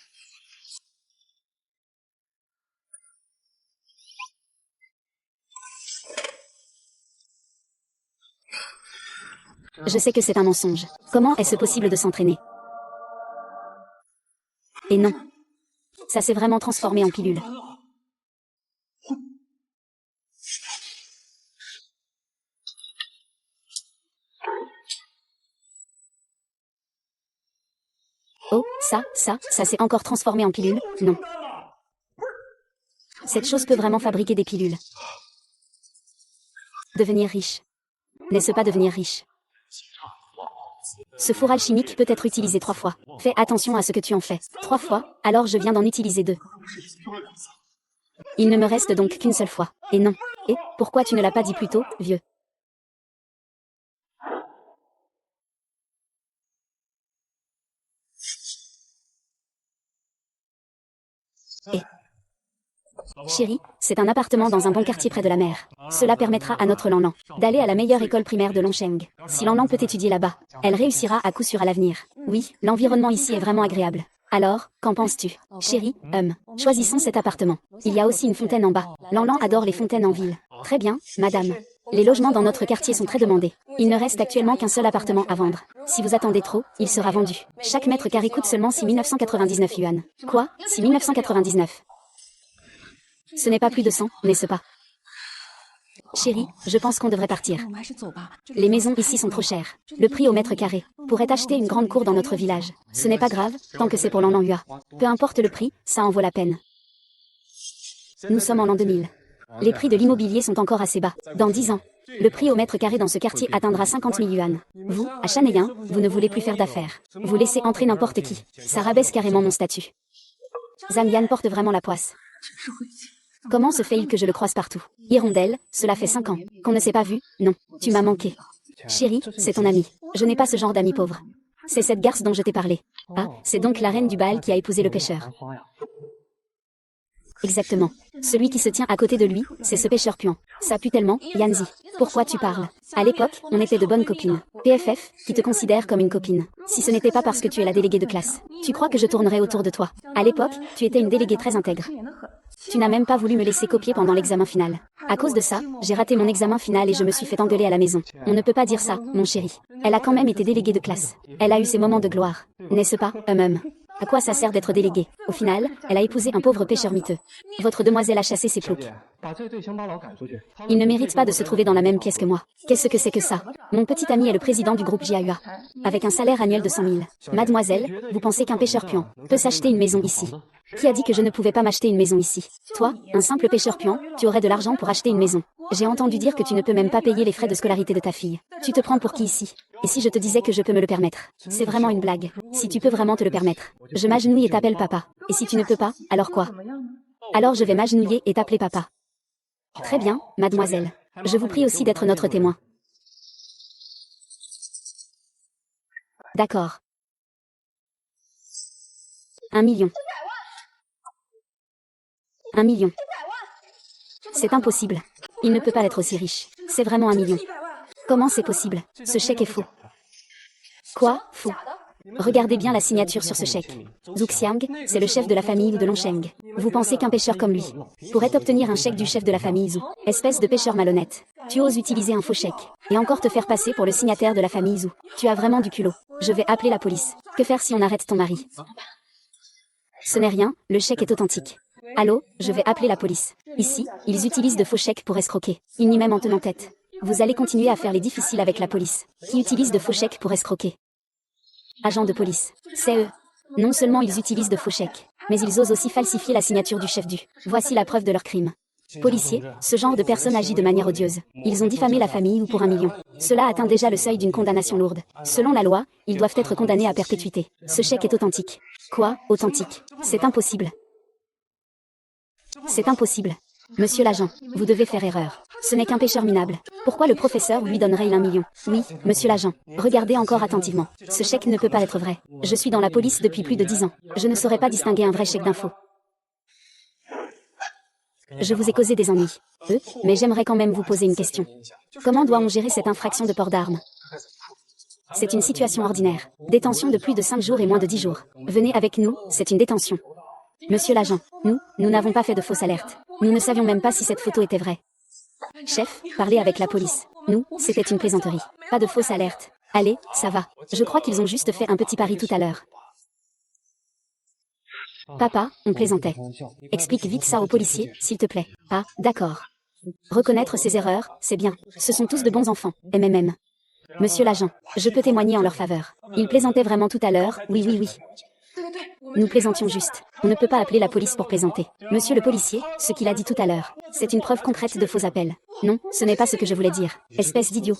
Je sais que c'est un mensonge. Comment est-ce possible de s'entraîner? Et non. Ça s'est vraiment transformé en pilule. Oh, ça s'est encore transformé en pilule? Non. Cette chose peut vraiment fabriquer des pilules. Devenir riche. N'est-ce pas devenir riche? Ce four alchimique peut être utilisé 3 fois. Fais attention à ce que tu en fais. 3 fois, alors je viens d'en utiliser 2. Il ne me reste donc qu'une seule fois. Et non. Et, pourquoi tu ne l'as pas dit plus tôt, vieux? Et... Chérie, c'est un appartement dans un bon quartier près de la mer. Cela permettra à notre Lanlan d'aller à la meilleure école primaire de Longsheng. Si Lanlan peut étudier là-bas, elle réussira à coup sûr à l'avenir. Oui, l'environnement ici est vraiment agréable. Alors, qu'en penses-tu? Chérie, choisissons cet appartement. Il y a aussi une fontaine en bas. Lanlan adore les fontaines en ville. Très bien, madame. Les logements dans notre quartier sont très demandés. Il ne reste actuellement qu'un seul appartement à vendre. Si vous attendez trop, il sera vendu. Chaque mètre carré coûte seulement 6 999 yuan. Quoi? 6 999? Ce n'est pas plus de 100, n'est-ce pas? Chérie, je pense qu'on devrait partir. Les maisons ici sont trop chères. Le prix au mètre carré pourrait acheter une grande cour dans notre village. Ce n'est pas grave, tant que c'est pour Lanlan Hua. Peu importe le prix, ça en vaut la peine. Nous sommes en l'an 2000. Les prix de l'immobilier sont encore assez bas. Dans 10 ans, le prix au mètre carré dans ce quartier atteindra 50 000 yuan. Vous, à Chanayan, vous ne voulez plus faire d'affaires. Vous laissez entrer n'importe qui. Ça rabaisse carrément mon statut. Zhang porte vraiment la poisse. Comment se fait-il que je le croise partout? Hirondelle, cela fait 5 ans qu'on ne s'est pas vu. Non, tu m'as manqué. Chérie, c'est ton ami. Je n'ai pas ce genre d'ami pauvre. C'est cette garce dont je t'ai parlé. Ah, c'est donc la reine du bal qui a épousé le pêcheur. Exactement. Celui qui se tient à côté de lui, c'est ce pêcheur puant. Ça pue tellement, Yanzi. Pourquoi tu parles? À l'époque, on était de bonnes copines. PFF, qui te considère comme une copine. Si ce n'était pas parce que tu es la déléguée de classe, tu crois que je tournerais autour de toi? À l'époque, tu étais une déléguée très intègre. Tu n'as même pas voulu me laisser copier pendant l'examen final. À cause de ça, j'ai raté mon examen final et je me suis fait engueuler à la maison. On ne peut pas dire ça, mon chéri. Elle a quand même été déléguée de classe. Elle a eu ses moments de gloire. N'est-ce pas, À quoi ça sert d'être déléguée? Au final, elle a épousé un pauvre pêcheur miteux. Votre demoiselle a chassé ses ploucs. Il ne mérite pas de se trouver dans la même pièce que moi. Qu'est-ce que c'est que ça? Mon petit ami est le président du groupe JAUA. Avec un salaire annuel de 100 000. Mademoiselle, vous pensez qu'un pêcheur puant peut s'acheter une maison ici? Qui a dit que je ne pouvais pas m'acheter une maison ici? Toi, un simple pêcheur puant, tu aurais de l'argent pour acheter une maison. J'ai entendu dire que tu ne peux même pas payer les frais de scolarité de ta fille. Tu te prends pour qui ici? Et si je te disais que je peux me le permettre? C'est vraiment une blague. Si tu peux vraiment te le permettre. Je m'agenouille et t'appelle papa. Et si tu ne peux pas, alors quoi? Alors je vais m'agenouiller et t'appeler papa. Très bien, mademoiselle. Je vous prie aussi d'être notre témoin. D'accord. 1 million. 1 million. C'est impossible. Il ne peut pas être aussi riche. C'est vraiment 1 million. Comment c'est possible? Ce chèque est faux. Quoi? Faux. Regardez bien la signature sur ce chèque. Zhu Xiang, c'est le chef de la famille de Longsheng. Vous pensez qu'un pêcheur comme lui pourrait obtenir un chèque du chef de la famille Zhu? Espèce de pêcheur malhonnête. Tu oses utiliser un faux chèque et encore te faire passer pour le signataire de la famille Zhu. Tu as vraiment du culot. Je vais appeler la police. Que faire si on arrête ton mari? Ce n'est rien, le chèque est authentique. Allô, je vais appeler la police. Ici, ils utilisent de faux chèques pour escroquer. Ils n'y même en tenant tête. Vous allez continuer à faire les difficiles avec la police, qui utilise de faux chèques pour escroquer. Agents de police, c'est eux. Non seulement ils utilisent de faux chèques, mais ils osent aussi falsifier la signature du chef du. Voici la preuve de leur crime. Policiers, ce genre de personne agit de manière odieuse. Ils ont diffamé la famille ou pour 1 million. Cela atteint déjà le seuil d'une condamnation lourde. Selon la loi, ils doivent être condamnés à perpétuité. Ce chèque est authentique. Quoi, authentique? C'est impossible. C'est impossible. Monsieur l'agent, vous devez faire erreur. Ce n'est qu'un pêcheur minable. Pourquoi le professeur lui donnerait-il 1 million? Oui, monsieur l'agent. Regardez encore attentivement. Ce chèque ne peut pas être vrai. Je suis dans la police depuis plus de 10 ans. Je ne saurais pas distinguer un vrai chèque d'un faux. Je vous ai causé des ennuis. Mais j'aimerais quand même vous poser une question. Comment doit-on gérer cette infraction de port d'armes? C'est une situation ordinaire. Détention de plus de 5 jours et moins de 10 jours. Venez avec nous, c'est une détention. Monsieur l'agent, nous n'avons pas fait de fausse alerte. Nous ne savions même pas si cette photo était vraie. Chef, parlez avec la police. C'était une plaisanterie. Pas de fausse alerte. Allez, ça va. Je crois qu'ils ont juste fait un petit pari tout à l'heure. Papa, on plaisantait. Explique vite ça aux policiers, s'il te plaît. Ah, d'accord. Reconnaître ses erreurs, c'est bien. Ce sont tous de bons enfants, MMM. Monsieur l'agent, je peux témoigner en leur faveur. Ils plaisantaient vraiment tout à l'heure, oui. Nous plaisantions juste. On ne peut pas appeler la police pour plaisanter. Monsieur le policier, ce qu'il a dit tout à l'heure, c'est une preuve concrète de faux appels. Non, ce n'est pas ce que je voulais dire. Espèce d'idiot.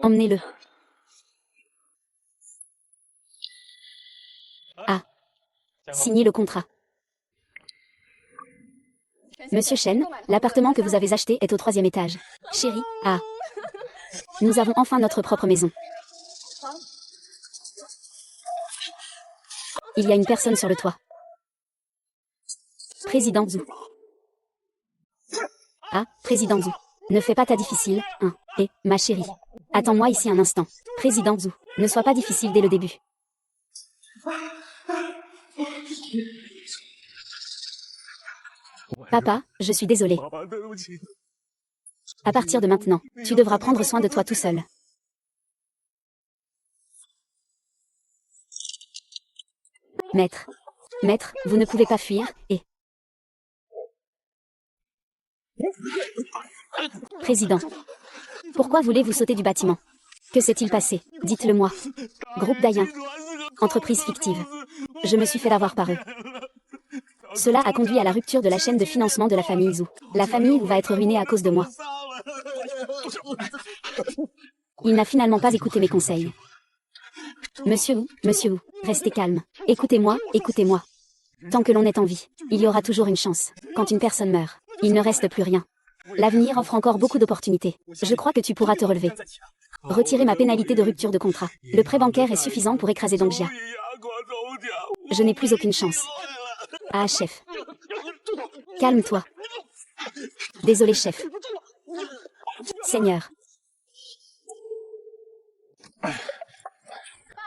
Emmenez-le. Ah. Signez le contrat. Monsieur Chen, l'appartement que vous avez acheté est au 3e étage. Chérie, ah. Nous avons enfin notre propre maison. Il y a une personne sur le toit. Président Zhu. Ah, Président Zhu. Ne fais pas ta difficile, hein. Et, ma chérie. Attends-moi ici un instant. Président Zhu, ne sois pas difficile dès le début. Papa, je suis désolée. À partir de maintenant, tu devras prendre soin de toi tout seul. Maître, vous ne pouvez pas fuir, et... Président, pourquoi voulez-vous sauter du bâtiment? Que s'est-il passé? Dites-le-moi. Groupe d'Ayen. Entreprise fictive. Je me suis fait avoir par eux. Cela a conduit à la rupture de la chaîne de financement de la famille Zhu. La famille va être ruinée à cause de moi. Il n'a finalement pas écouté mes conseils. Monsieur Wu, restez calme. Écoutez-moi. Tant que l'on est en vie, il y aura toujours une chance. Quand une personne meurt, il ne reste plus rien. L'avenir offre encore beaucoup d'opportunités. Je crois que tu pourras te relever. Retirez ma pénalité de rupture de contrat. Le prêt bancaire est suffisant pour écraser Dongjia. Je n'ai plus aucune chance. Ah, chef. Calme-toi. Désolé, chef. Seigneur.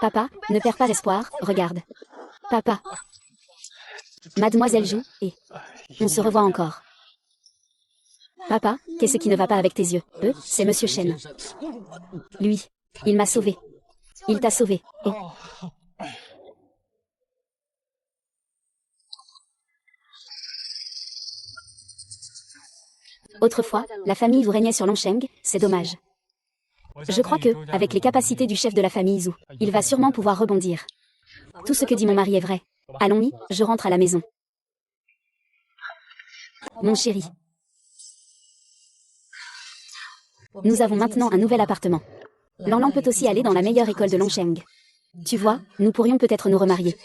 Papa, ne perds pas espoir, regarde. Papa. Mademoiselle joue, et... on se revoit encore. Papa, qu'est-ce qui ne va pas avec tes yeux? C'est Monsieur Chen. Lui. Il m'a sauvé. Il t'a sauvé. Oh. Autrefois, la famille vous régnait sur Longsheng, c'est dommage. Je crois que, avec les capacités du chef de la famille Zhu, il va sûrement pouvoir rebondir. Tout ce que dit mon mari est vrai. Allons-y, je rentre à la maison. Mon chéri. Nous avons maintenant un nouvel appartement. Lanlan peut aussi aller dans la meilleure école de Longsheng. Tu vois, nous pourrions peut-être nous remarier.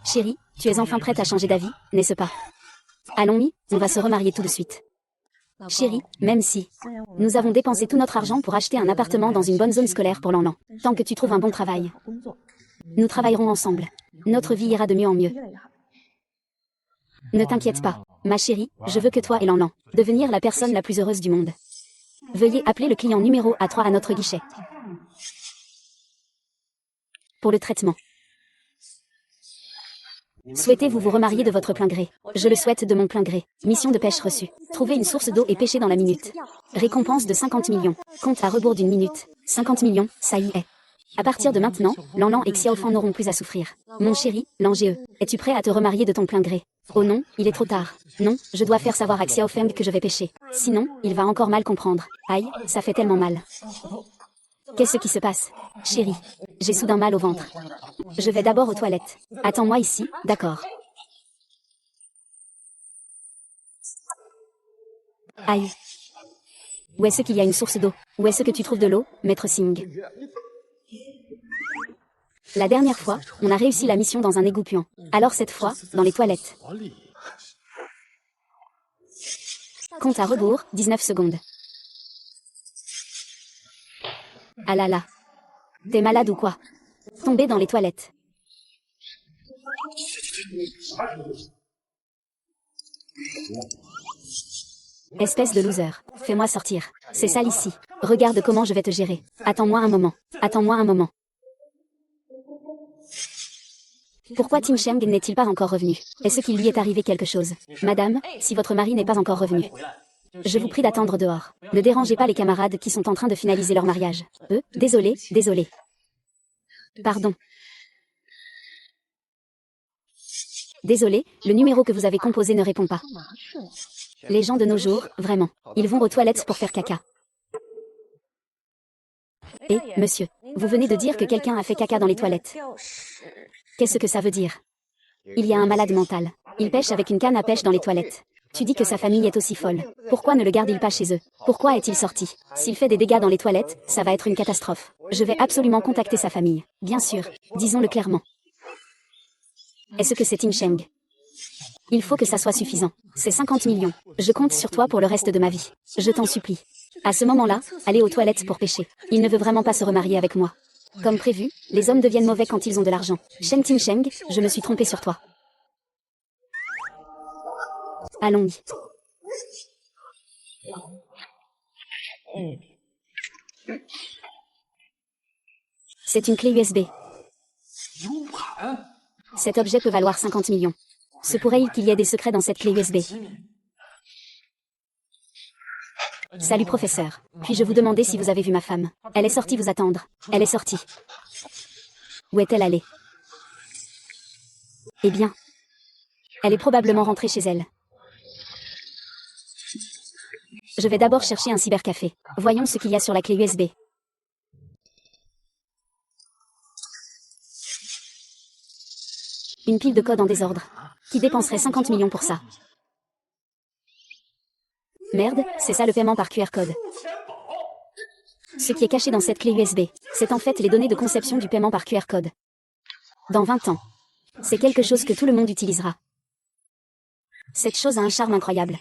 Chérie, tu es enfin prête à changer d'avis, n'est-ce pas? Allons-y, on va se remarier tout de suite. Chérie, même si nous avons dépensé tout notre argent pour acheter un appartement dans une bonne zone scolaire pour Lanlan, tant que tu trouves un bon travail, nous travaillerons ensemble. Notre vie ira de mieux en mieux. Ne t'inquiète pas, ma chérie, je veux que toi et Lanlan devenir la personne la plus heureuse du monde. Veuillez appeler le client numéro A3 à notre guichet. Pour le traitement. Souhaitez-vous vous remarier de votre plein gré? Je le souhaite de mon plein gré. Mission de pêche reçue. Trouver une source d'eau et pêcher dans la minute. Récompense de 50 millions. Compte à rebours d'une minute. 50 millions, ça y est. À partir de maintenant, Lanlan et Xiaofang n'auront plus à souffrir. Mon chéri, Lange, es-tu prêt à te remarier de ton plein gré? Oh non, il est trop tard. Non, je dois faire savoir à Xiaofang que je vais pêcher. Sinon, il va encore mal comprendre. Aïe, ça fait tellement mal. Qu'est-ce qui se passe? Chérie, j'ai soudain mal au ventre. Je vais d'abord aux toilettes. Attends-moi ici, d'accord. Aïe. Où est-ce qu'il y a une source d'eau? Où est-ce que tu trouves de l'eau, maître Singh? La dernière fois, on a réussi la mission dans un égout puant. Alors cette fois, dans les toilettes. Compte à rebours, 19 secondes. Ah là là. T'es malade ou quoi? Tomber dans les toilettes. Espèce de loser. Fais-moi sortir. C'est sale ici. Regarde comment je vais te gérer. Attends-moi un moment. Attends-moi un moment. Pourquoi Tim Cheng n'est-il pas encore revenu? Est-ce qu'il lui est arrivé quelque chose? Madame, si votre mari n'est pas encore revenu, je vous prie d'attendre dehors. Ne dérangez pas les camarades qui sont en train de finaliser leur mariage. Désolé, désolé. Pardon. Désolé, le numéro que vous avez composé ne répond pas. Les gens de nos jours, vraiment, ils vont aux toilettes pour faire caca. Et, monsieur, vous venez de dire que quelqu'un a fait caca dans les toilettes. Qu'est-ce que ça veut dire? Il y a un malade mental. Il pêche avec une canne à pêche dans les toilettes. Tu dis que sa famille est aussi folle. Pourquoi ne le garde-t-il pas chez eux? Pourquoi est-il sorti? S'il fait des dégâts dans les toilettes, ça va être une catastrophe. Je vais absolument contacter sa famille. Bien sûr, disons-le clairement. Est-ce que c'est Tim Cheng? Il faut que ça soit suffisant. C'est 50 millions. Je compte sur toi pour le reste de ma vie. Je t'en supplie. À ce moment-là, allez aux toilettes pour pêcher. Il ne veut vraiment pas se remarier avec moi. Comme prévu, les hommes deviennent mauvais quand ils ont de l'argent. Shen Tim Cheng, je me suis trompée sur toi. Allons-y. C'est une clé USB. Cet objet peut valoir 50 millions. Se pourrait-il qu'il y ait des secrets dans cette clé USB? Salut professeur. Puis-je vous demander si vous avez vu ma femme? Elle est sortie vous attendre. Elle est sortie. Où est-elle allée? Eh bien, elle est probablement rentrée chez elle. Je vais d'abord chercher un cybercafé. Voyons ce qu'il y a sur la clé USB. Une pile de code en désordre. Qui dépenserait 50 millions pour ça? Merde, c'est ça le paiement par QR code. Ce qui est caché dans cette clé USB, c'est en fait les données de conception du paiement par QR code. Dans 20 ans, c'est quelque chose que tout le monde utilisera. Cette chose a un charme incroyable.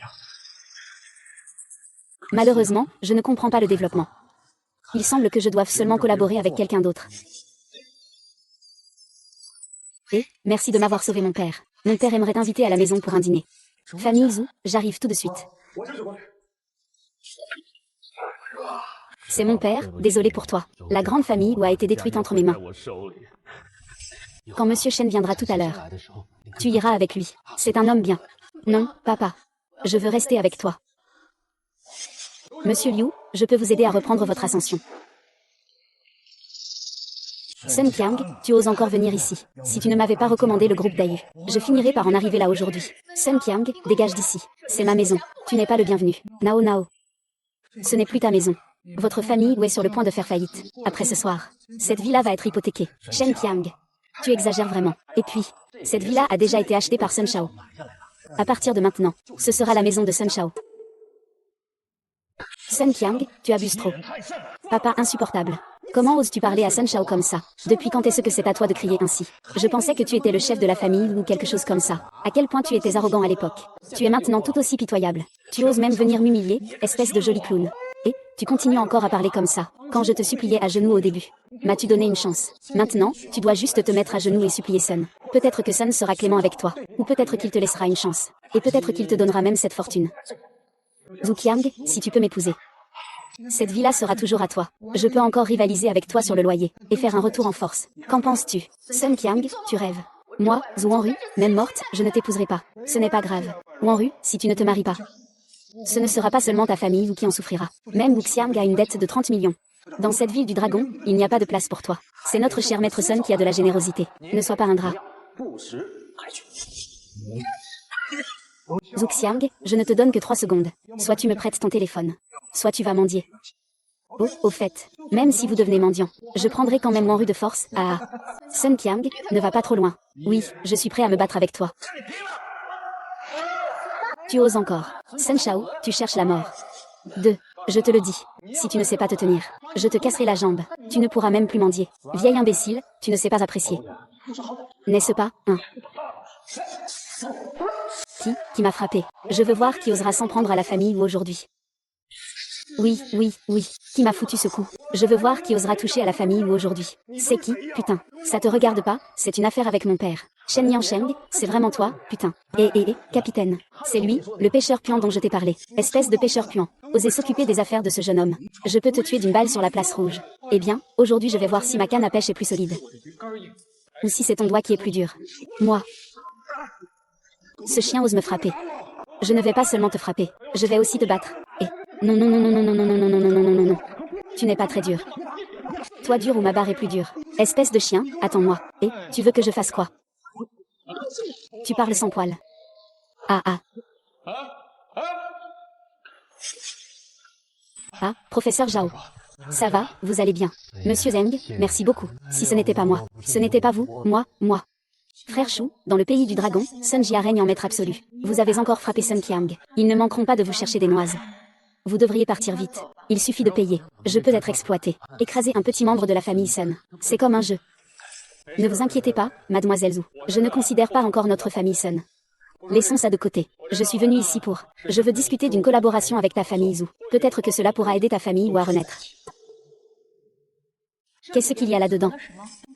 Malheureusement, je ne comprends pas le développement. Il semble que je doive seulement collaborer avec quelqu'un d'autre. Et, merci de m'avoir sauvé mon père. Mon père aimerait t'inviter à la maison pour un dîner. Famille Zhou, j'arrive tout de suite. C'est mon père, désolé pour toi. La grande famille Wu a été détruite entre mes mains. Quand Monsieur Shen viendra tout à l'heure, tu iras avec lui. C'est un homme bien. Non, papa. Je veux rester avec toi. Monsieur Liu, je peux vous aider à reprendre votre ascension. Sun Qiang, tu oses encore venir ici. Si tu ne m'avais pas recommandé le groupe Dayu, je finirais par en arriver là aujourd'hui. Sun Qiang, dégage d'ici. C'est ma maison. Tu n'es pas le bienvenu. Nao Nao. Ce n'est plus ta maison. Votre famille est sur le point de faire faillite. Après ce soir, cette villa va être hypothéquée. Shen Qiang. Tu exagères vraiment. Et puis, cette villa a déjà été achetée par Sun Shao. À partir de maintenant, ce sera la maison de Sun Shao. Sun Qiang, tu abuses trop. Papa insupportable. Comment oses-tu parler à Sun Shao comme ça? Depuis quand est-ce que c'est à toi de crier ainsi? Je pensais que tu étais le chef de la famille ou quelque chose comme ça. À quel point tu étais arrogant à l'époque. Tu es maintenant tout aussi pitoyable. Tu oses même venir m'humilier, espèce de joli clown. Et, tu continues encore à parler comme ça, quand je te suppliais à genoux au début. M'as-tu donné une chance? Maintenant, tu dois juste te mettre à genoux et supplier Sun. Peut-être que Sun sera clément avec toi. Ou peut-être qu'il te laissera une chance. Et peut-être qu'il te donnera même cette fortune. Zhu Qiang, si tu peux m'épouser. Cette villa sera toujours à toi. Je peux encore rivaliser avec toi sur le loyer, et faire un retour en force. Qu'en penses-tu? Sun Qiang, tu rêves. Moi, Zhu Wanru, même morte, je ne t'épouserai pas. Ce n'est pas grave. Wanru, si tu ne te maries pas. Ce ne sera pas seulement ta famille ou qui en souffrira. Même Wu Xiang a une dette de 30 millions. Dans cette ville du dragon, il n'y a pas de place pour toi. C'est notre cher maître Sun qui a de la générosité. Ne sois pas ingrat. Zhu Xiang, je ne te donne que 3 secondes. Soit tu me prêtes ton téléphone. Soit tu vas mendier. Oh, au fait, même si vous devenez mendiant, je prendrai quand même Wanru de force. Ah. Sun Qiang, ne va pas trop loin. Oui, je suis prêt à me battre avec toi. Tu oses encore. Sun Shao, tu cherches la mort. 2. Je te le dis. Si tu ne sais pas te tenir, je te casserai la jambe. Tu ne pourras même plus mendier. Vieil imbécile, tu ne sais pas apprécier. N'est-ce pas, hein? Qui m'a frappé? Je veux voir qui osera s'en prendre à la famille ou aujourd'hui. Oui, qui m'a foutu ce coup? Je veux voir qui osera toucher à la famille ou aujourd'hui. C'est qui, putain? Ça te regarde pas? C'est une affaire avec mon père. Shen Yansheng, c'est vraiment toi, putain. Capitaine. C'est lui, le pêcheur puant dont je t'ai parlé. Espèce de pêcheur puant. Osez s'occuper des affaires de ce jeune homme. Je peux te tuer d'une balle sur la place rouge. Eh bien, aujourd'hui je vais voir si ma canne à pêche est plus solide. Ou si c'est ton doigt qui est plus dur. Moi. Ce chien ose me frapper. Je ne vais pas seulement te frapper, je vais aussi te battre. Et... Non. Tu n'es pas très dur. Toi dur ou ma barre est plus dure. Espèce de chien, attends-moi. Et, tu veux que je fasse quoi? Tu parles sans poil. Ah, professeur Zhao. Ça va, vous allez bien. Monsieur Zeng, merci beaucoup. Si ce n'était pas moi. Ce n'était pas vous, moi. Frère Chou, dans le pays du dragon, Sun Jia règne en maître absolu. Vous avez encore frappé Sun Qiang. Ils ne manqueront pas de vous chercher des noises. Vous devriez partir vite. Il suffit de payer. Je peux être exploité. Écraser un petit membre de la famille Sun. C'est comme un jeu. Ne vous inquiétez pas, mademoiselle Zhu. Je ne considère pas encore notre famille Sun. Laissons ça de côté. Je suis venu ici pour... Je veux discuter d'une collaboration avec ta famille Zhu. Peut-être que cela pourra aider ta famille ou à renaître. Qu'est-ce qu'il y a là-dedans?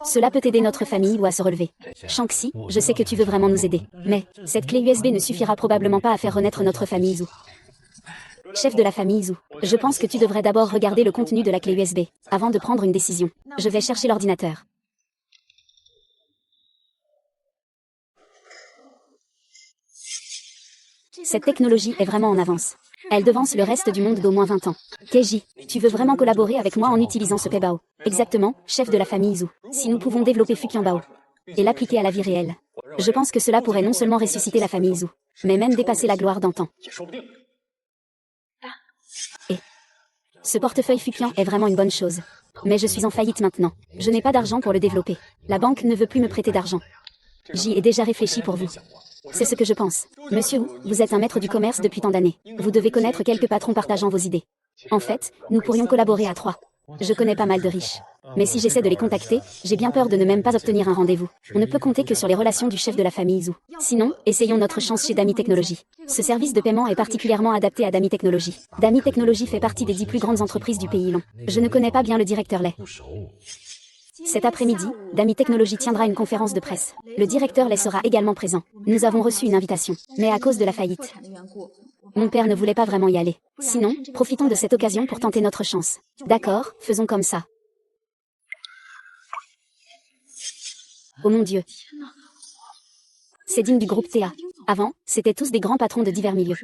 Cela peut aider notre famille ou à se relever. Shang-Chi, je sais que tu veux vraiment nous aider. Mais, cette clé USB ne suffira probablement pas à faire renaître notre famille Zhu. Chef de la famille Zhu, je pense que tu devrais d'abord regarder le contenu de la clé USB, avant de prendre une décision. Je vais chercher l'ordinateur. Cette technologie est vraiment en avance. Elle devance le reste du monde d'au moins 20 ans. Keiji, tu veux vraiment collaborer avec moi en utilisant ce Peibao? Exactement, chef de la famille Zhu. Si nous pouvons développer Fuqianbao et l'appliquer à la vie réelle, je pense que cela pourrait non seulement ressusciter la famille Zhu, mais même dépasser la gloire d'antan. Et ce portefeuille Fuqian est vraiment une bonne chose. Mais je suis en faillite maintenant. Je n'ai pas d'argent pour le développer. La banque ne veut plus me prêter d'argent. J'y ai déjà réfléchi pour vous. C'est ce que je pense. Monsieur Wu, vous êtes un maître du commerce depuis tant d'années. Vous devez connaître quelques patrons partageant vos idées. En fait, nous pourrions collaborer à 3. Je connais pas mal de riches. Mais si j'essaie de les contacter, j'ai bien peur de ne même pas obtenir un rendez-vous. On ne peut compter que sur les relations du chef de la famille Zhu. Sinon, essayons notre chance chez Dami Technologies. Ce service de paiement est particulièrement adapté à Dami Technologies. Dami Technologies fait partie des 10 plus grandes entreprises du pays long. Je ne connais pas bien le directeur Lei. Cet après-midi, Dami Technologies tiendra une conférence de presse. Le directeur Lay sera également présent. Nous avons reçu une invitation, mais à cause de la faillite. Mon père ne voulait pas vraiment y aller. Sinon, profitons de cette occasion pour tenter notre chance. D'accord, faisons comme ça. Oh mon Dieu. C'est digne du groupe TA. Avant, c'étaient tous des grands patrons de divers milieux.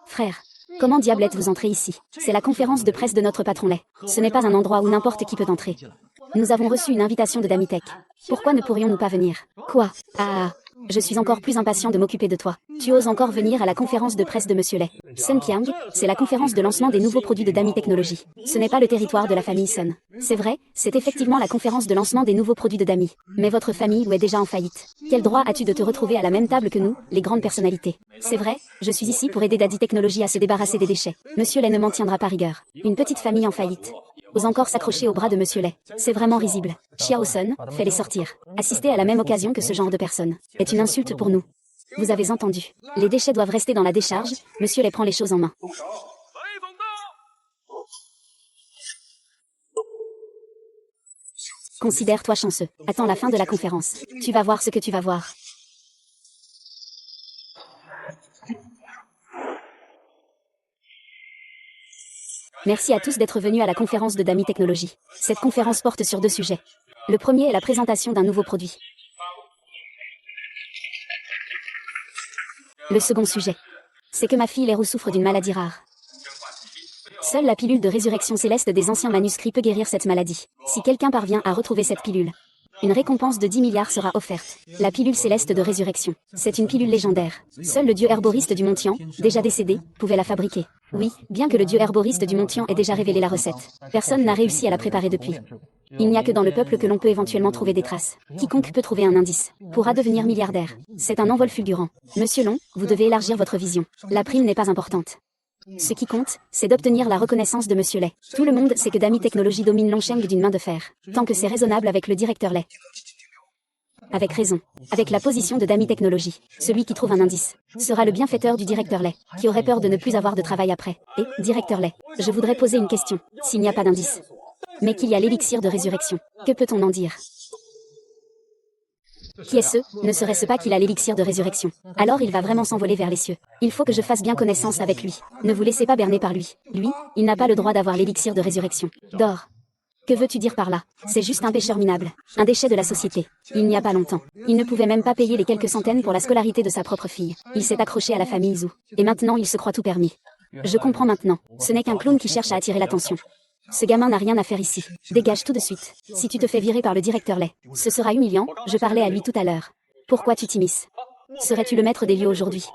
Frère, comment diable êtes-vous entré ici? C'est la conférence de presse de notre patron Lay. Ce n'est pas un endroit où n'importe qui peut entrer. Nous avons reçu une invitation de Damitech. Pourquoi ne pourrions-nous pas venir? Quoi? Ah, je suis encore plus impatient de m'occuper de toi. Tu oses encore venir à la conférence de presse de Monsieur Lay. Sun Qiang, c'est la conférence de lancement des nouveaux produits de Dami Technologies. Ce n'est pas le territoire de la famille Sun. C'est vrai, c'est effectivement la conférence de lancement des nouveaux produits de Dami. Mais votre famille est déjà en faillite. Quel droit as-tu de te retrouver à la même table que nous, les grandes personnalités? C'est vrai, je suis ici pour aider Dadi Technologies à se débarrasser des déchets. Monsieur Lay ne m'en tiendra pas rigueur. Une petite famille en faillite ose encore s'accrocher au bras de Monsieur Lay. C'est vraiment risible. Xiao Sun, fais-les sortir. Assister à la même occasion que ce genre de personnes est une insulte pour nous. Vous avez entendu. Les déchets doivent rester dans la décharge. Monsieur Lay prend les choses en main. Considère-toi chanceux. Attends la fin de la conférence. Tu vas voir ce que tu vas voir. Merci à tous d'être venus à la conférence de Dami Technologies. Cette conférence porte sur 2 sujets. Le premier est la présentation d'un nouveau produit. Le second sujet, c'est que ma fille Leru souffre d'une maladie rare. Seule la pilule de résurrection céleste des anciens manuscrits peut guérir cette maladie. Si quelqu'un parvient à retrouver cette pilule, une récompense de 10 milliards sera offerte. La pilule céleste de résurrection. C'est une pilule légendaire. Seul le dieu herboriste du Mont Tian, déjà décédé, pouvait la fabriquer. Oui, bien que le dieu herboriste du Mont Tian ait déjà révélé la recette, personne n'a réussi à la préparer depuis. Il n'y a que dans le peuple que l'on peut éventuellement trouver des traces. Quiconque peut trouver un indice pourra devenir milliardaire. C'est un envol fulgurant. Monsieur Long, vous devez élargir votre vision. La prime n'est pas importante. Ce qui compte, c'est d'obtenir la reconnaissance de Monsieur Lay. Tout le monde sait que Dami Technologies domine Longsheng d'une main de fer. Tant que c'est raisonnable avec le directeur Lay. Avec raison. Avec la position de Dami Technologies, celui qui trouve un indice sera le bienfaiteur du directeur Lay, qui aurait peur de ne plus avoir de travail après. Et, directeur Lay, je voudrais poser une question. S'il n'y a pas d'indice, mais qu'il y a l'élixir de résurrection, que peut-on en dire? Qui est-ce? Ne serait-ce pas qu'il a l'élixir de résurrection? Alors il va vraiment s'envoler vers les cieux. Il faut que je fasse bien connaissance avec lui. Ne vous laissez pas berner par lui. Lui, il n'a pas le droit d'avoir l'élixir de résurrection. D'or. Que veux-tu dire par là? C'est juste un pécheur minable. Un déchet de la société. Il n'y a pas longtemps. Il ne pouvait même pas payer les quelques centaines pour la scolarité de sa propre fille. Il s'est accroché à la famille Zhu. Et maintenant il se croit tout permis. Je comprends maintenant. Ce n'est qu'un clown qui cherche à attirer l'attention. Ce gamin n'a rien à faire ici. Dégage tout de suite. Si tu te fais virer par le directeur Lay, ce sera humiliant, je parlais à lui tout à l'heure. Pourquoi tu t'immisces? Serais-tu le maître des lieux aujourd'hui?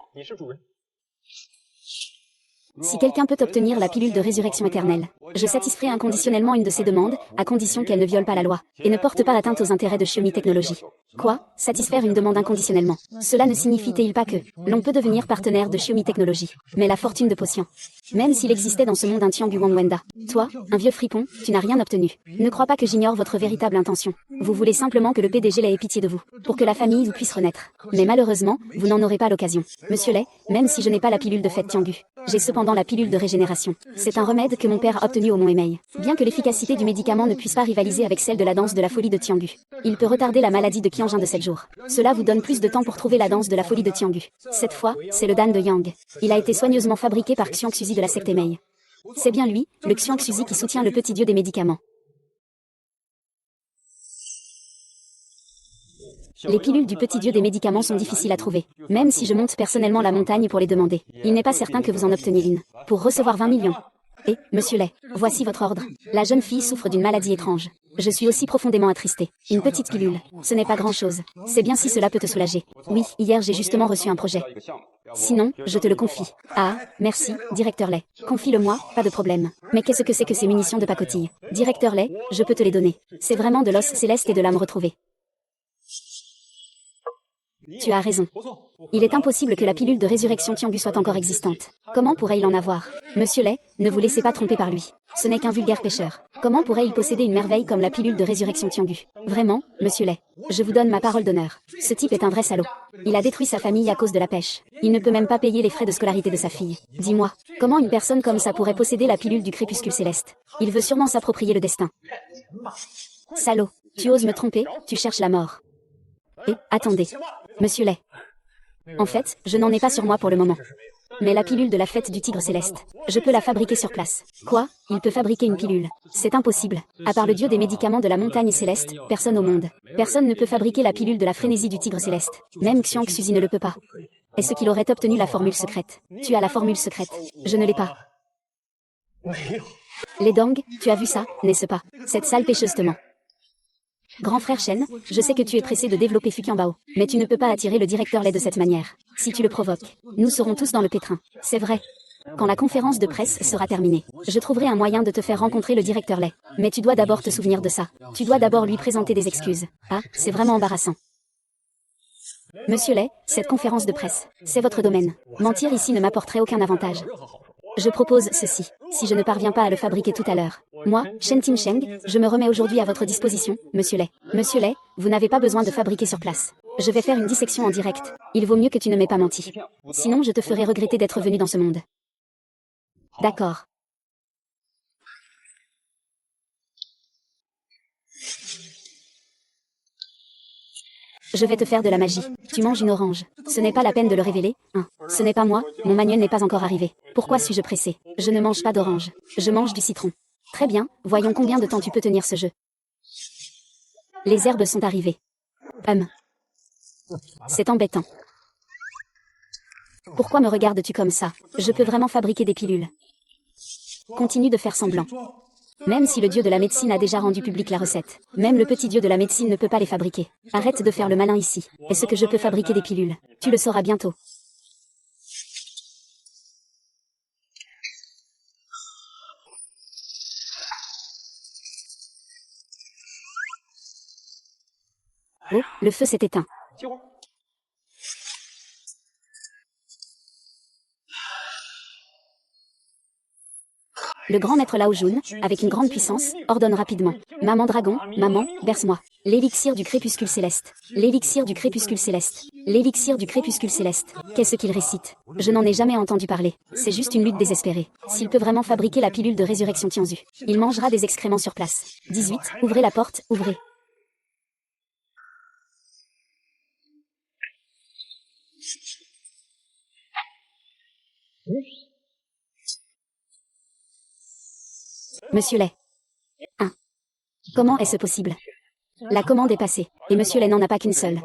Si quelqu'un peut obtenir la pilule de résurrection éternelle, je satisferai inconditionnellement une de ses demandes, à condition qu'elle ne viole pas la loi, et ne porte pas atteinte aux intérêts de Xiaomi Technologies. Quoi? Satisfaire une demande inconditionnellement. Cela ne signifie-t-il pas que l'on peut devenir partenaire de Xiaomi Technologies, mais la fortune de Potian. Même s'il existait dans ce monde un Tiangu Wangwenda. Toi, un vieux fripon, tu n'as rien obtenu. Ne crois pas que j'ignore votre véritable intention. Vous voulez simplement que le PDG Lay ait pitié de vous, pour que la famille vous puisse renaître. Mais malheureusement, vous n'en aurez pas l'occasion. Monsieur Lay, même si je n'ai pas la pilule de fête Tiangu, j'ai cependant la pilule de régénération. C'est un remède que mon père a obtenu au Mont Emei. Bien que l'efficacité du médicament ne puisse pas rivaliser avec celle de la danse de la folie de Tiangu, il peut retarder la maladie de Qianjin de 7 jours. Cela vous donne plus de temps pour trouver la danse de la folie de Tiangu. Cette fois, c'est le Dan de Yang. Il a été soigneusement fabriqué par Xiang Xuzi de la secte Emei. C'est bien lui, le Xiang Xuzi qui soutient le petit dieu des médicaments. Les pilules du petit dieu des médicaments sont difficiles à trouver. Même si je monte personnellement la montagne pour les demander, il n'est pas certain que vous en obteniez une. Pour recevoir 20 millions. Et, monsieur Lay, voici votre ordre. La jeune fille souffre d'une maladie étrange. Je suis aussi profondément attristée. Une petite pilule. Ce n'est pas grand-chose. C'est bien si cela peut te soulager. Oui, hier j'ai justement reçu un projet. Sinon, je te le confie. Ah, merci, directeur Lay. Confie-le-moi, pas de problème. Mais qu'est-ce que c'est que ces munitions de pacotille? Directeur Lay, je peux te les donner. C'est vraiment de l'os céleste et de l'âme retrouvée. Tu as raison. Il est impossible que la pilule de résurrection Tiangu soit encore existante. Comment pourrait-il en avoir? Monsieur Lay, ne vous laissez pas tromper par lui. Ce n'est qu'un vulgaire pêcheur. Comment pourrait-il posséder une merveille comme la pilule de résurrection Tiangu? Vraiment, monsieur Lay. Je vous donne ma parole d'honneur. Ce type est un vrai salaud. Il a détruit sa famille à cause de la pêche. Il ne peut même pas payer les frais de scolarité de sa fille. Dis-moi, comment une personne comme ça pourrait posséder la pilule du crépuscule céleste? Il veut sûrement s'approprier le destin. Salaud, tu oses me tromper, tu cherches la mort. Et, attendez. Monsieur Lay. En fait, je n'en ai pas sur moi pour le moment. Mais la pilule de la fête du tigre céleste, je peux la fabriquer sur place. Quoi? Il peut fabriquer une pilule? C'est impossible. À part le dieu des médicaments de la montagne céleste, personne au monde. Personne ne peut fabriquer la pilule de la frénésie du tigre céleste. Même Xiang Xuzi ne le peut pas. Est-ce qu'il aurait obtenu la formule secrète? Tu as la formule secrète. Je ne l'ai pas. Les Dong, tu as vu ça, n'est-ce pas? Cette sale pêcheuse te ment. Grand frère Shen, je sais que tu es pressé de développer Fukianbao, mais tu ne peux pas attirer le directeur Lay de cette manière. Si tu le provoques, nous serons tous dans le pétrin. C'est vrai. Quand la conférence de presse sera terminée, je trouverai un moyen de te faire rencontrer le directeur Lay. Mais tu dois d'abord te souvenir de ça. Tu dois d'abord lui présenter des excuses. Ah, c'est vraiment embarrassant. Monsieur Lay, cette conférence de presse, c'est votre domaine. Mentir ici ne m'apporterait aucun avantage. Je propose ceci, si je ne parviens pas à le fabriquer tout à l'heure. Moi, Shen Timsheng, je me remets aujourd'hui à votre disposition, monsieur Lay. Monsieur Lay, vous n'avez pas besoin de fabriquer sur place. Je vais faire une dissection en direct. Il vaut mieux que tu ne m'aies pas menti. Sinon je te ferai regretter d'être venu dans ce monde. D'accord. Je vais te faire de la magie. Tu manges une orange. Ce n'est pas la peine de le révéler, hein. Ce n'est pas moi, mon manuel n'est pas encore arrivé. Pourquoi suis-je pressé? Je ne mange pas d'orange. Je mange du citron. Très bien, voyons combien de temps tu peux tenir ce jeu. Les herbes sont arrivées. C'est embêtant. Pourquoi me regardes-tu comme ça? Je peux vraiment fabriquer des pilules. Continue de faire semblant. Même si le dieu de la médecine a déjà rendu publique la recette, même le petit dieu de la médecine ne peut pas les fabriquer. Arrête de faire le malin ici. Est-ce que je peux fabriquer des pilules? Tu le sauras bientôt. Oh, le feu s'est éteint. Le grand maître Lao Jun, avec une grande puissance, ordonne rapidement. Maman dragon, maman, berce-moi. L'élixir du crépuscule céleste. L'élixir du crépuscule céleste. L'élixir du crépuscule céleste. Qu'est-ce qu'il récite? Je n'en ai jamais entendu parler. C'est juste une lutte désespérée. S'il peut vraiment fabriquer la pilule de résurrection Tianzu, il mangera des excréments sur place. 18. Ouvrez la porte, ouvrez. Monsieur Lay. 1. Comment est-ce possible? La commande est passée, et Monsieur Lay n'en a pas qu'une seule.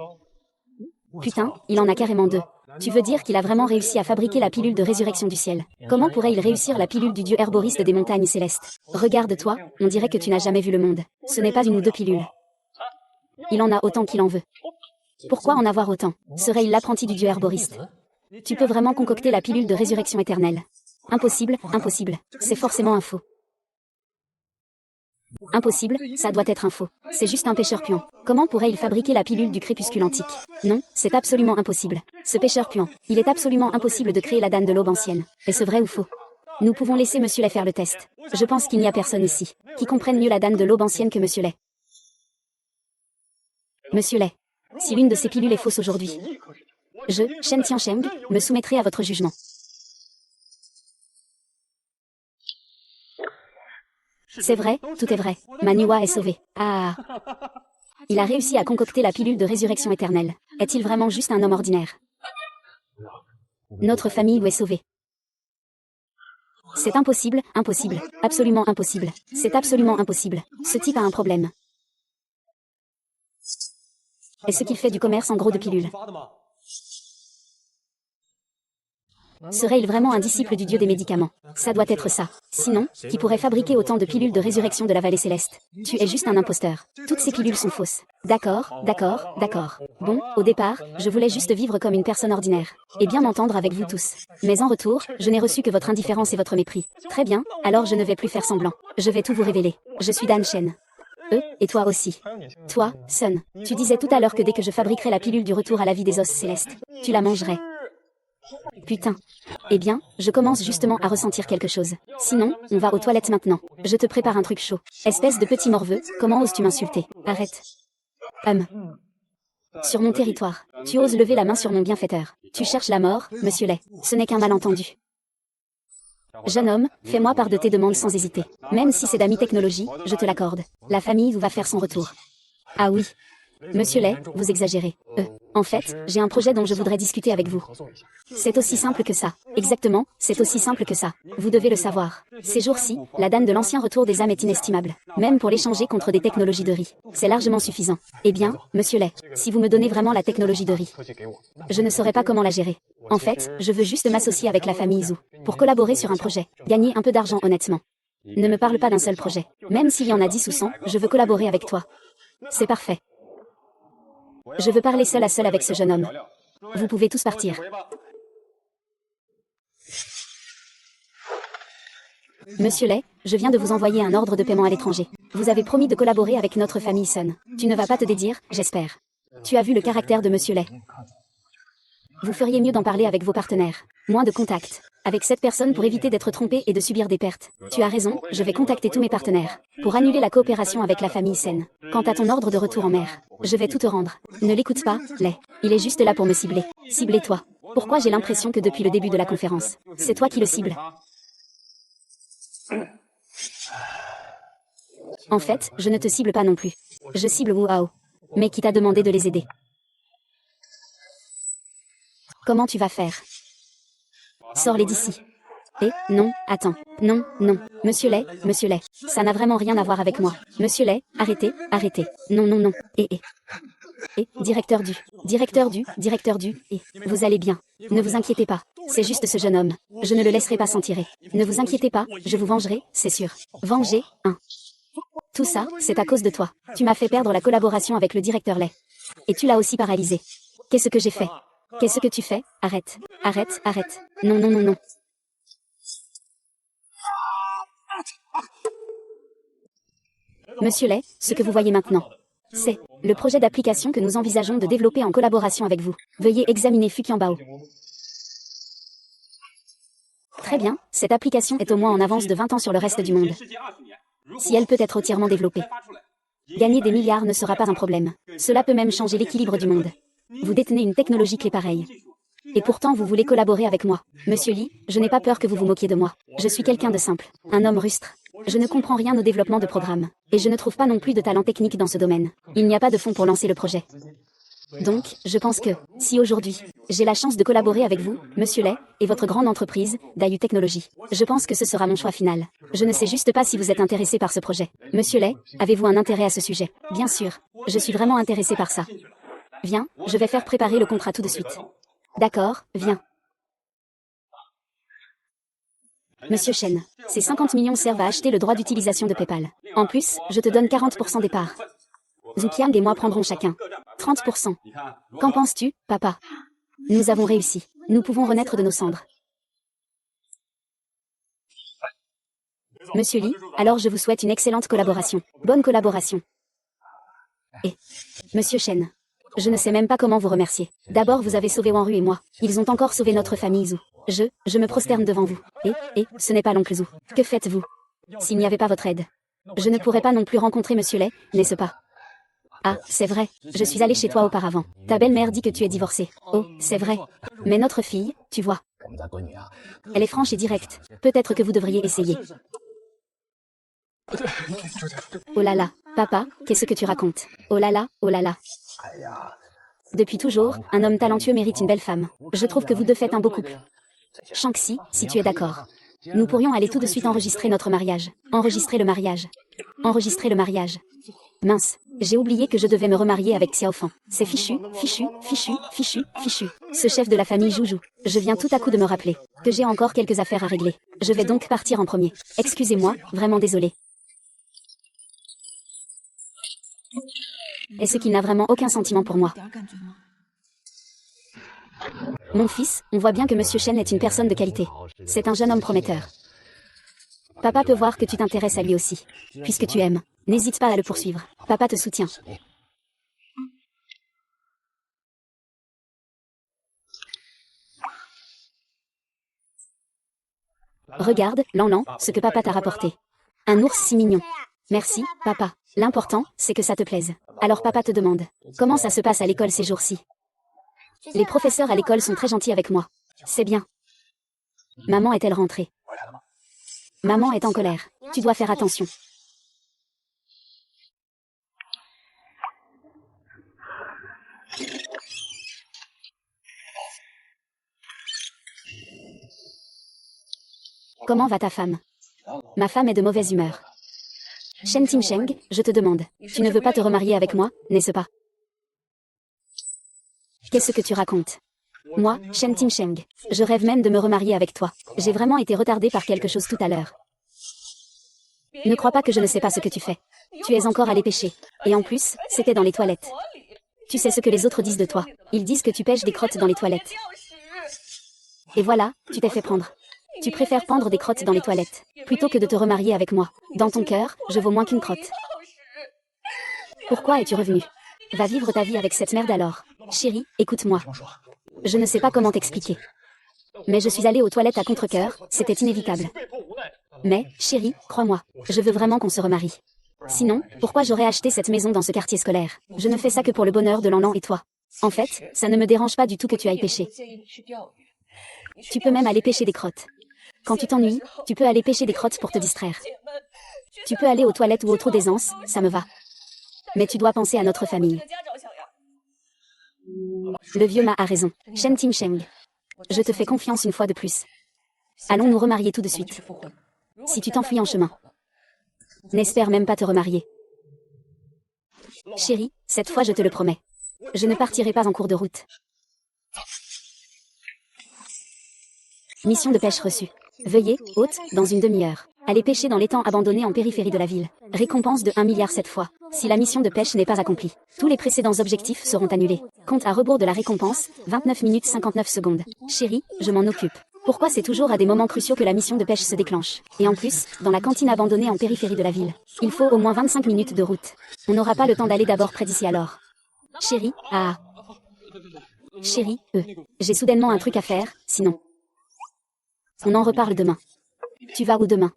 Putain, il en a carrément deux. Tu veux dire qu'il a vraiment réussi à fabriquer la pilule de résurrection du ciel? Comment pourrait-il réussir la pilule du dieu herboriste des montagnes célestes? Regarde-toi, on dirait que tu n'as jamais vu le monde. Ce n'est pas une ou deux pilules. Il en a autant qu'il en veut. Pourquoi en avoir autant? Serait-il l'apprenti du dieu herboriste? Tu peux vraiment concocter la pilule de résurrection éternelle? Impossible, impossible. C'est forcément un faux. Impossible, ça doit être un faux. C'est juste un pêcheur puant. Comment pourrait-il fabriquer la pilule du crépuscule antique? Non, c'est absolument impossible. Ce pêcheur puant, il est absolument impossible de créer la dame de l'aube ancienne. Est-ce vrai ou faux? Nous pouvons laisser Monsieur Lay faire le test. Je pense qu'il n'y a personne ici qui comprenne mieux la dame de l'aube ancienne que Monsieur Lay. Monsieur Lay, si l'une de ces pilules est fausse aujourd'hui, je, Shen Tiansheng, me soumettrai à votre jugement. C'est vrai, tout est vrai. Maniwa est sauvé. Ah. Il a réussi à concocter la pilule de résurrection éternelle. Est-il vraiment juste un homme ordinaire? Notre famille est sauvée. C'est impossible, impossible, absolument impossible. C'est absolument impossible. Ce type a un problème. Est-ce qu'il fait du commerce en gros de pilules? Serait-il vraiment un disciple du dieu des médicaments? Ça doit être ça. Sinon, qui pourrait fabriquer autant de pilules de résurrection de la vallée céleste? Tu es juste un imposteur. Toutes ces pilules sont fausses. D'accord, d'accord, d'accord. Bon, au départ, je voulais juste vivre comme une personne ordinaire. Et bien m'entendre avec vous tous. Mais en retour, je n'ai reçu que votre indifférence et votre mépris. Très bien, alors je ne vais plus faire semblant. Je vais tout vous révéler. Je suis Dan Shen. Et toi aussi. Toi, Sun, tu disais tout à l'heure que dès que je fabriquerais la pilule du retour à la vie des os célestes, tu la mangerais. Putain. Eh bien, je commence justement à ressentir quelque chose. Sinon, on va aux toilettes maintenant. Je te prépare un truc chaud. Espèce de petit morveux, comment oses-tu m'insulter? Arrête. Sur mon territoire, tu oses lever la main sur mon bienfaiteur. Tu cherches la mort, monsieur Lay. Ce n'est qu'un malentendu. Jeune homme, fais-moi part de tes demandes sans hésiter. Même si c'est d'amis technologie, je te l'accorde. La famille va faire son retour. Ah oui. Monsieur Lay, vous exagérez. En fait, j'ai un projet dont je voudrais discuter avec vous. C'est aussi simple que ça. Exactement, c'est aussi simple que ça. Vous devez le savoir. Ces jours-ci, la danne de l'ancien retour des âmes est inestimable. Même pour l'échanger contre des technologies de riz. C'est largement suffisant. Eh bien, monsieur Lay, si vous me donnez vraiment la technologie de riz, je ne saurais pas comment la gérer. En fait, je veux juste m'associer avec la famille Zhu pour collaborer sur un projet. Gagner un peu d'argent honnêtement. Ne me parle pas d'un seul projet. Même s'il y en a 10 ou 100, je veux collaborer avec toi. C'est parfait. Je veux parler seul à seul avec ce jeune homme. Vous pouvez tous partir. Monsieur Lay, je viens de vous envoyer un ordre de paiement à l'étranger. Vous avez promis de collaborer avec notre famille Sun. Tu ne vas pas te dédire, j'espère. Tu as vu le caractère de Monsieur Lay. Vous feriez mieux d'en parler avec vos partenaires. Moins de contacts avec cette personne pour éviter d'être trompé et de subir des pertes. Tu as raison, je vais contacter tous mes partenaires pour annuler la coopération avec la famille Sen. Quant à ton ordre de retour en mer, je vais tout te rendre. Ne l'écoute pas, Lay. Il est juste là pour me cibler. Cibler toi. Pourquoi j'ai l'impression que depuis le début de la conférence, c'est toi qui le cibles? En fait, je ne te cible pas non plus. Je cible Wu Hao. Mais qui t'a demandé de les aider? Comment tu vas faire? Sors-les d'ici. Non, attends. Non, non. Monsieur Lay, ça n'a vraiment rien à voir avec moi. Monsieur Lay, arrêtez, arrêtez. Non, non, non. Directeur du, vous allez bien. Ne vous inquiétez pas. C'est juste ce jeune homme. Je ne le laisserai pas s'en tirer. Ne vous inquiétez pas, je vous vengerai, c'est sûr. Venger, Tout ça, c'est à cause de toi. Tu m'as fait perdre la collaboration avec le directeur Lay. Et tu l'as aussi paralysé. Qu'est-ce que j'ai fait? Qu'est-ce que tu fais? Arrête. Arrête, arrête. Non, non, non, non. Monsieur Lay, ce que vous voyez maintenant, c'est le projet d'application que nous envisageons de développer en collaboration avec vous. Veuillez examiner Fuqianbao. Très bien, cette application est au moins en avance de 20 ans sur le reste du monde. Si elle peut être entièrement développée, gagner des milliards ne sera pas un problème. Cela peut même changer l'équilibre du monde. Vous détenez une technologie clé pareille. Et pourtant vous voulez collaborer avec moi. Monsieur Lee, je n'ai pas peur que vous vous moquiez de moi. Je suis quelqu'un de simple, un homme rustre. Je ne comprends rien au développement de programmes. Et je ne trouve pas non plus de talent technique dans ce domaine. Il n'y a pas de fonds pour lancer le projet. Donc, je pense que, si aujourd'hui, j'ai la chance de collaborer avec vous, Monsieur Lay, et votre grande entreprise, Dayu Technologies, je pense que ce sera mon choix final. Je ne sais juste pas si vous êtes intéressé par ce projet. Monsieur Lay, avez-vous un intérêt à ce sujet? Bien sûr, je suis vraiment intéressé par ça. Viens, je vais faire préparer le contrat tout de suite. D'accord, viens. Monsieur Chen, ces 50 millions servent à acheter le droit d'utilisation de PayPal. En plus, je te donne 40% des parts. Zhuqiang et moi prendrons chacun 30%. Qu'en penses-tu, papa? Nous avons réussi. Nous pouvons renaître de nos cendres. Monsieur Lee, alors je vous souhaite une excellente collaboration. Bonne collaboration. Et, Monsieur Chen, je ne sais même pas comment vous remercier. D'abord vous avez sauvé Wanru et moi. Ils ont encore sauvé notre famille Zhu. Je me prosterne devant vous. Et, ce n'est pas l'oncle Zhu. Que faites-vous? S'il n'y avait pas votre aide, je ne pourrais pas non plus rencontrer Monsieur Lay, n'est-ce pas? Ah, c'est vrai, je suis allée chez toi auparavant. Ta belle-mère dit que tu es divorcée. Oh, c'est vrai. Mais notre fille, tu vois, elle est franche et directe. Peut-être que vous devriez essayer. Oh là là, papa, qu'est-ce que tu racontes? Oh là là, oh là là. Depuis toujours, un homme talentueux mérite une belle femme. Je trouve que vous deux faites un beau couple. Shanxi, si tu es d'accord, nous pourrions aller tout de suite enregistrer notre mariage. Enregistrer le mariage. Enregistrer le mariage. Mince, j'ai oublié que je devais me remarier avec Xiaofan. C'est fichu, fichu, fichu, fichu, fichu. Ce chef de la famille Joujou. Je viens tout à coup de me rappeler que j'ai encore quelques affaires à régler. Je vais donc partir en premier. Excusez-moi, vraiment désolé. Est-ce qu'il n'a vraiment aucun sentiment pour moi? Mon fils, on voit bien que Monsieur Chen est une personne de qualité. C'est un jeune homme prometteur. Papa peut voir que tu t'intéresses à lui aussi, puisque tu aimes N'hésite pas à le poursuivre. Papa te soutient. Regarde, Lan, ce que papa t'a rapporté. Un ours si mignon. Merci, papa. L'important, c'est que ça te plaise. Alors papa te demande, comment ça se passe à l'école ces jours-ci? Les professeurs à l'école sont très gentils avec moi. C'est bien. Maman est-elle rentrée? Maman est en colère. Tu dois faire attention. Comment va ta femme? Ma femme est de mauvaise humeur. Shen Timsheng, je te demande, tu ne veux pas te remarier avec moi, n'est-ce pas? Qu'est-ce que tu racontes? Moi, Shen Timsheng, je rêve même de me remarier avec toi. J'ai vraiment été retardée par quelque chose tout à l'heure. Ne crois pas que je ne sais pas ce que tu fais. Tu es encore allé pêcher. Et en plus, c'était dans les toilettes. Tu sais ce que les autres disent de toi. Ils disent que tu pêches des crottes dans les toilettes. Et voilà, tu t'es fait prendre. Tu préfères pendre des crottes dans les toilettes, plutôt que de te remarier avec moi. Dans ton cœur, je vaux moins qu'une crotte. Pourquoi es-tu revenu? Va vivre ta vie avec cette merde alors. Chérie, écoute-moi. Je ne sais pas comment t'expliquer. Mais je suis allée aux toilettes à contre-cœur, c'était inévitable. Mais, chérie, crois-moi, je veux vraiment qu'on se remarie. Sinon, pourquoi j'aurais acheté cette maison dans ce quartier scolaire? Je ne fais ça que pour le bonheur de Lan et toi. En fait, ça ne me dérange pas du tout que tu ailles pêcher. Tu peux même aller pêcher des crottes. Quand tu t'ennuies, tu peux aller pêcher des crottes pour te distraire. Tu peux aller aux toilettes ou au trou d'aisance, ça me va. Mais tu dois penser à notre famille. Le vieux Ma a raison. Shen Timsheng. Je te fais confiance une fois de plus. Allons nous remarier tout de suite. Si tu t'enfuis en chemin. N'espère même pas te remarier. Chérie, cette fois je te le promets. Je ne partirai pas en cours de route. Mission de pêche reçue. Veuillez, hôte, dans une demi-heure. Aller pêcher dans l'étang abandonné en périphérie de la ville. Récompense de 1 milliard cette fois. Si la mission de pêche n'est pas accomplie, tous les précédents objectifs seront annulés. Compte à rebours de la récompense, 29 minutes 59 secondes. Chérie, je m'en occupe. Pourquoi c'est toujours à des moments cruciaux que la mission de pêche se déclenche? Et en plus, dans la cantine abandonnée en périphérie de la ville. Il faut au moins 25 minutes de route. On n'aura pas le temps d'aller d'abord près d'ici alors. Chérie, Chérie, j'ai soudainement un truc à faire, sinon. On en reparle demain. Tu vas où demain?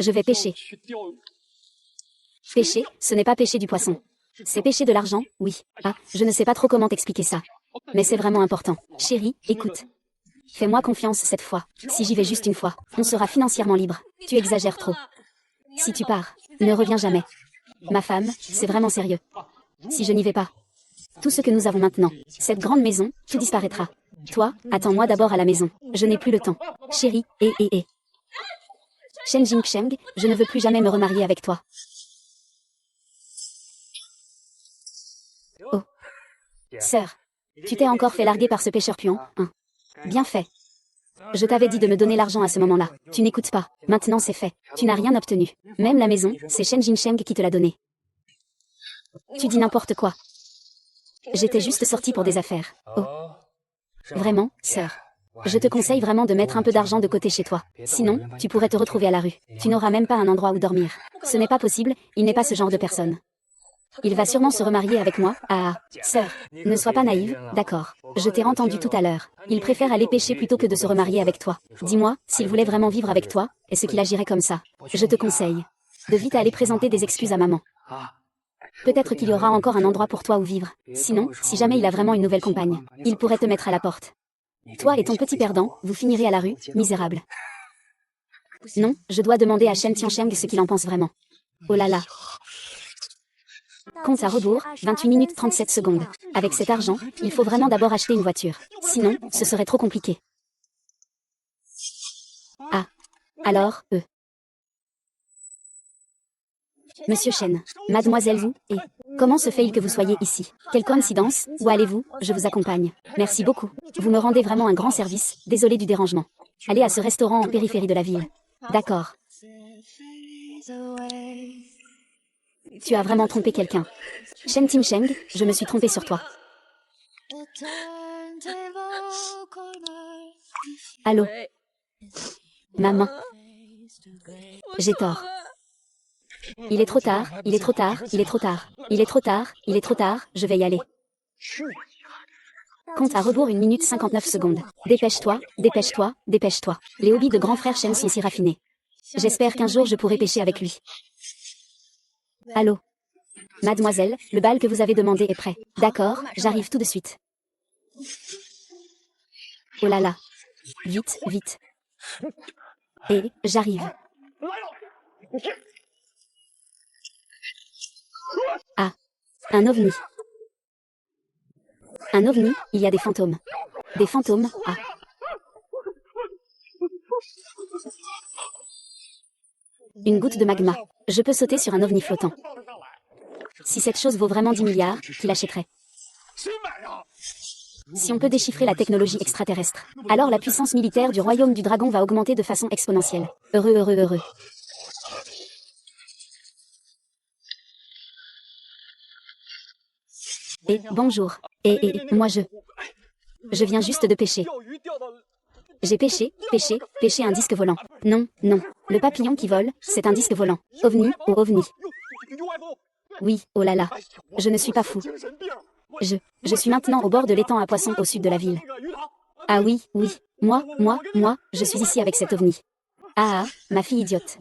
Je vais pêcher. Pêcher, ce n'est pas pêcher du poisson. C'est pêcher de l'argent, oui. Ah, je ne sais pas trop comment t'expliquer ça. Mais c'est vraiment important. Chérie, écoute. Fais-moi confiance cette fois. Si j'y vais juste une fois, on sera financièrement libre. Tu exagères trop. Si tu pars, ne reviens jamais. Ma femme, c'est vraiment sérieux. Si je n'y vais pas, tout ce que nous avons maintenant, cette grande maison, tout disparaîtra. Toi, attends-moi d'abord à la maison. Je n'ai plus le temps. Chérie, Shen Jingsheng, je ne veux plus jamais me remarier avec toi. Oh. Sœur, tu t'es encore fait larguer par ce pêcheur puant, hein? Bien fait. Je t'avais dit de me donner l'argent à ce moment-là. Tu n'écoutes pas. Maintenant c'est fait. Tu n'as rien obtenu. Même la maison, c'est Shen Jingsheng qui te l'a donnée. Tu dis n'importe quoi. J'étais juste sortie pour des affaires. Oh. Vraiment, sœur. Je te conseille vraiment de mettre un peu d'argent de côté chez toi. Sinon, tu pourrais te retrouver à la rue. Tu n'auras même pas un endroit où dormir. Ce n'est pas possible, il n'est pas ce genre de personne. Il va sûrement se remarier avec moi. Ah, sœur, ne sois pas naïve, d'accord. Je t'ai entendu tout à l'heure. Il préfère aller pêcher plutôt que de se remarier avec toi. Dis-moi, s'il voulait vraiment vivre avec toi, est-ce qu'il agirait comme ça? Je te conseille de vite aller présenter des excuses à maman. Peut-être qu'il y aura encore un endroit pour toi où vivre. Sinon, si jamais il a vraiment une nouvelle compagne, il pourrait te mettre à la porte. Toi et ton petit perdant, vous finirez à la rue, misérable. Non, je dois demander à Shen Tiansheng ce qu'il en pense vraiment. Oh là là. Compte à rebours, 28 minutes 37 secondes. Avec cet argent, il faut vraiment d'abord acheter une voiture. Sinon, ce serait trop compliqué. Ah. Alors, Monsieur Shen, Mademoiselle Wu, et comment se fait-il que vous soyez ici? Quelle coïncidence, où allez-vous? Je vous accompagne. Merci beaucoup. Vous me rendez vraiment un grand service, désolé du dérangement. Allez à ce restaurant en périphérie de la ville. D'accord. Tu as vraiment trompé quelqu'un. Shen Timsheng, je me suis trompée sur toi. Allô? Maman. J'ai tort. Il est trop tard, il est trop tard, il est trop tard. Il est trop tard, il est trop tard, je vais y aller. Compte à rebours 1 minute 59 secondes. Dépêche-toi, dépêche-toi, dépêche-toi. Les hobbies de grand frère Shen sont si raffinés. J'espère qu'un jour je pourrai pêcher avec lui. Allô? Mademoiselle, le bal que vous avez demandé est prêt. D'accord, j'arrive tout de suite. Oh là là. Vite, vite. Et, j'arrive. Ah. Un ovni. Un ovni, il y a des fantômes. Des fantômes, ah. Une goutte de magma. Je peux sauter sur un ovni flottant. Si cette chose vaut vraiment 10 milliards, qui l'achèterait? Si on peut déchiffrer la technologie extraterrestre, alors la puissance militaire du royaume du dragon va augmenter de façon exponentielle. Heureux, heureux, heureux. Et, bonjour. Moi je viens juste de pêcher. J'ai pêché, pêché, pêché un disque volant. Non, non. Le papillon qui vole, c'est un disque volant. OVNI, oh ovni. Oui, oh là là. Je ne suis pas fou. Je suis maintenant au bord de l'étang à poissons au sud de la ville. Ah oui, oui. Moi, je suis ici avec cet ovni. Ah, ma fille idiote.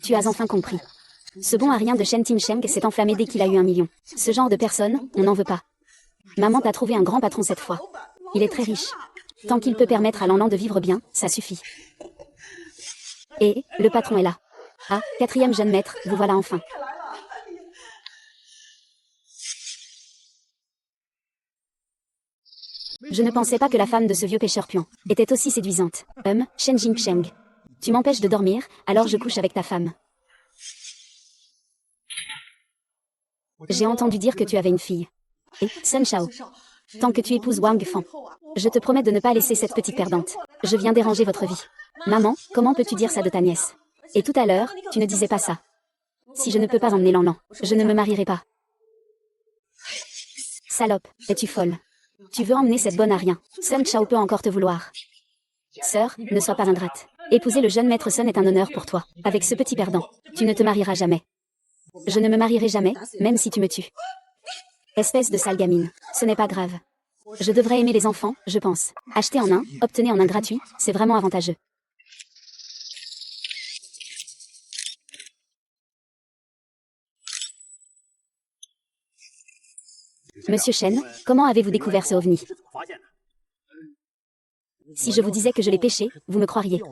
Tu as enfin compris. Ce bon à rien de Shen Timsheng s'est enflammé dès qu'il a eu 1 million. Ce genre de personne, on n'en veut pas. Maman t'a trouvé un grand patron cette fois. Il est très riche. Tant qu'il peut permettre à Lanlan de vivre bien, ça suffit. Et, le patron est là. Ah, 4e jeune maître, vous voilà enfin. Je ne pensais pas que la femme de ce vieux pêcheur pion était aussi séduisante. Shen Jingsheng. Tu m'empêches de dormir, alors je couche avec ta femme. J'ai entendu dire que tu avais une fille. Et, Sun Shao. Tant que tu épouses Wang Fan, je te promets de ne pas laisser cette petite perdante. Je viens déranger votre vie. Maman, comment peux-tu dire ça de ta nièce? Et tout à l'heure, tu ne disais pas ça. Si je ne peux pas emmener Lanlan, je ne me marierai pas. Salope, es-tu folle? Tu veux emmener cette bonne à rien. Sun Shao peut encore te vouloir. Sœur, ne sois pas ingrate. Épouser le jeune maître Sun est un honneur pour toi. Avec ce petit perdant, tu ne te marieras jamais. Je ne me marierai jamais, même si tu me tues. Espèce de sale gamine. Ce n'est pas grave. Je devrais aimer les enfants, je pense. Acheter en un, obtenez en un gratuit, c'est vraiment avantageux. Monsieur Shen, comment avez-vous découvert ce ovni? Si je vous disais que je l'ai pêché, vous me croiriez.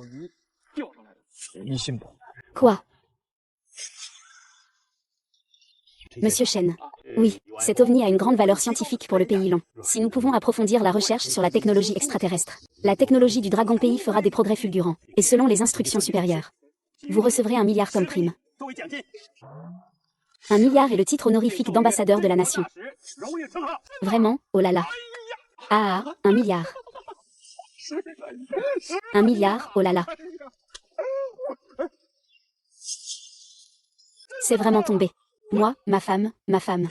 Quoi? Monsieur Shen. Oui, cet ovni a une grande valeur scientifique pour le pays Long. Si nous pouvons approfondir la recherche sur la technologie extraterrestre, la technologie du Dragon Pays fera des progrès fulgurants, et selon les instructions supérieures. Vous recevrez 1 milliard comme prime. 1 milliard est le titre honorifique d'ambassadeur de la nation. Vraiment, oh là là. Ah, 1 milliard. 1 milliard, oh là là. C'est vraiment tombé. Moi, ma femme, ma femme.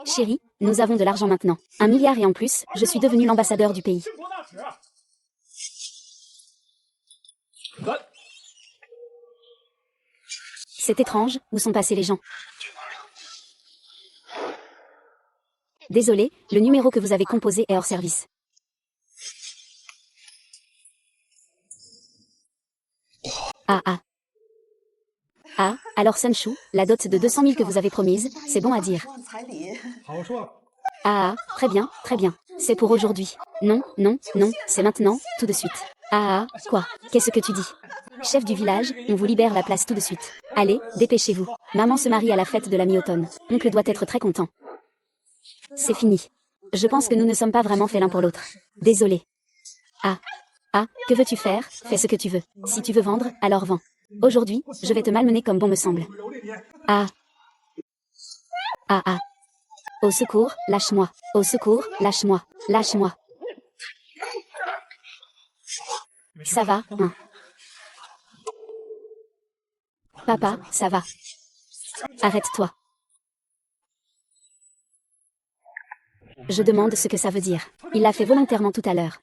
Chérie, nous avons de l'argent maintenant. 1 milliard et en plus, je suis devenu l'ambassadeur du pays. C'est étrange, où sont passés les gens? Désolé, le numéro que vous avez composé est hors service. Ah, alors Sun Shu, la dot de 200 000 que vous avez promise, c'est bon à dire. Très bien, très bien. C'est pour aujourd'hui. Non, non, non, c'est maintenant, tout de suite. Quoi? Qu'est-ce que tu dis? Chef du village, on vous libère la place tout de suite. Allez, dépêchez-vous. Maman se marie à la fête de la mi-automne. Oncle doit être très content. C'est fini. Je pense que nous ne sommes pas vraiment faits l'un pour l'autre. Désolé. Que veux-tu faire? Fais ce que tu veux. Si tu veux vendre, alors vends. Aujourd'hui, je vais te malmener comme bon me semble. Au secours, lâche-moi. Au secours, lâche-moi. Lâche-moi. Ça va, hein? Papa, ça va. Arrête-toi. Je demande ce que ça veut dire. Il l'a fait volontairement tout à l'heure.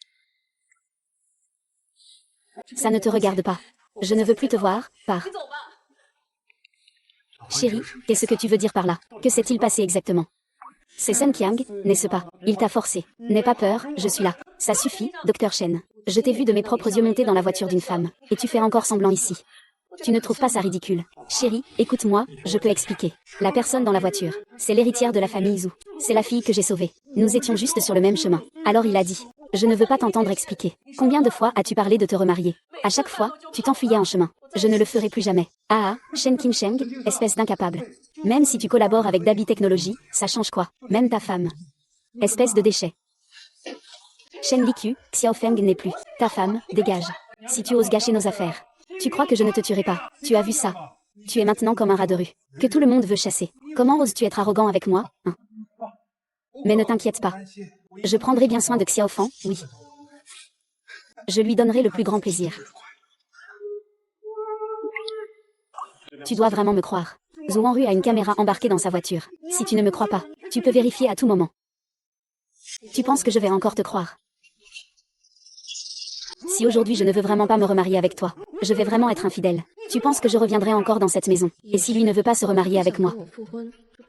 Ça ne te regarde pas. Je ne veux plus te voir, pars. Chérie, qu'est-ce que tu veux dire par là? Que s'est-il passé exactement? C'est Sun Qiang, n'est-ce pas? Il t'a forcé. N'aie pas peur, je suis là. Ça suffit, docteur Shen. Je t'ai vu de mes propres yeux monter dans la voiture d'une femme. Et tu fais encore semblant ici. Tu ne trouves pas ça ridicule? Chérie, écoute-moi, je peux expliquer. La personne dans la voiture, c'est l'héritière de la famille Zhu. C'est la fille que j'ai sauvée. Nous étions juste sur le même chemin. Alors il a dit. Je ne veux pas t'entendre expliquer. Combien de fois as-tu parlé de te remarier? À chaque fois, tu t'enfuyais en chemin. Je ne le ferai plus jamais. Shen Qingsheng, espèce d'incapable. Même si tu collabores avec Dabi Technologies, ça change quoi? Même ta femme. Espèce de déchet. Shen Liqiu, Xiaofeng n'est plus. Ta femme, dégage. Si tu oses gâcher nos affaires. Tu crois que je ne te tuerai pas? Tu as vu ça? Tu es maintenant comme un rat de rue. Que tout le monde veut chasser. Comment oses-tu être arrogant avec moi, hein? Mais ne t'inquiète pas. Je prendrai bien soin de Xiaofeng, oui. Je lui donnerai le plus grand plaisir. Tu dois vraiment me croire. Zhou Wanru a une caméra embarquée dans sa voiture. Si tu ne me crois pas, tu peux vérifier à tout moment. Tu penses que je vais encore te croire? Si aujourd'hui je ne veux vraiment pas me remarier avec toi, je vais vraiment être infidèle. Tu penses que je reviendrai encore dans cette maison? Et si lui ne veut pas se remarier avec moi,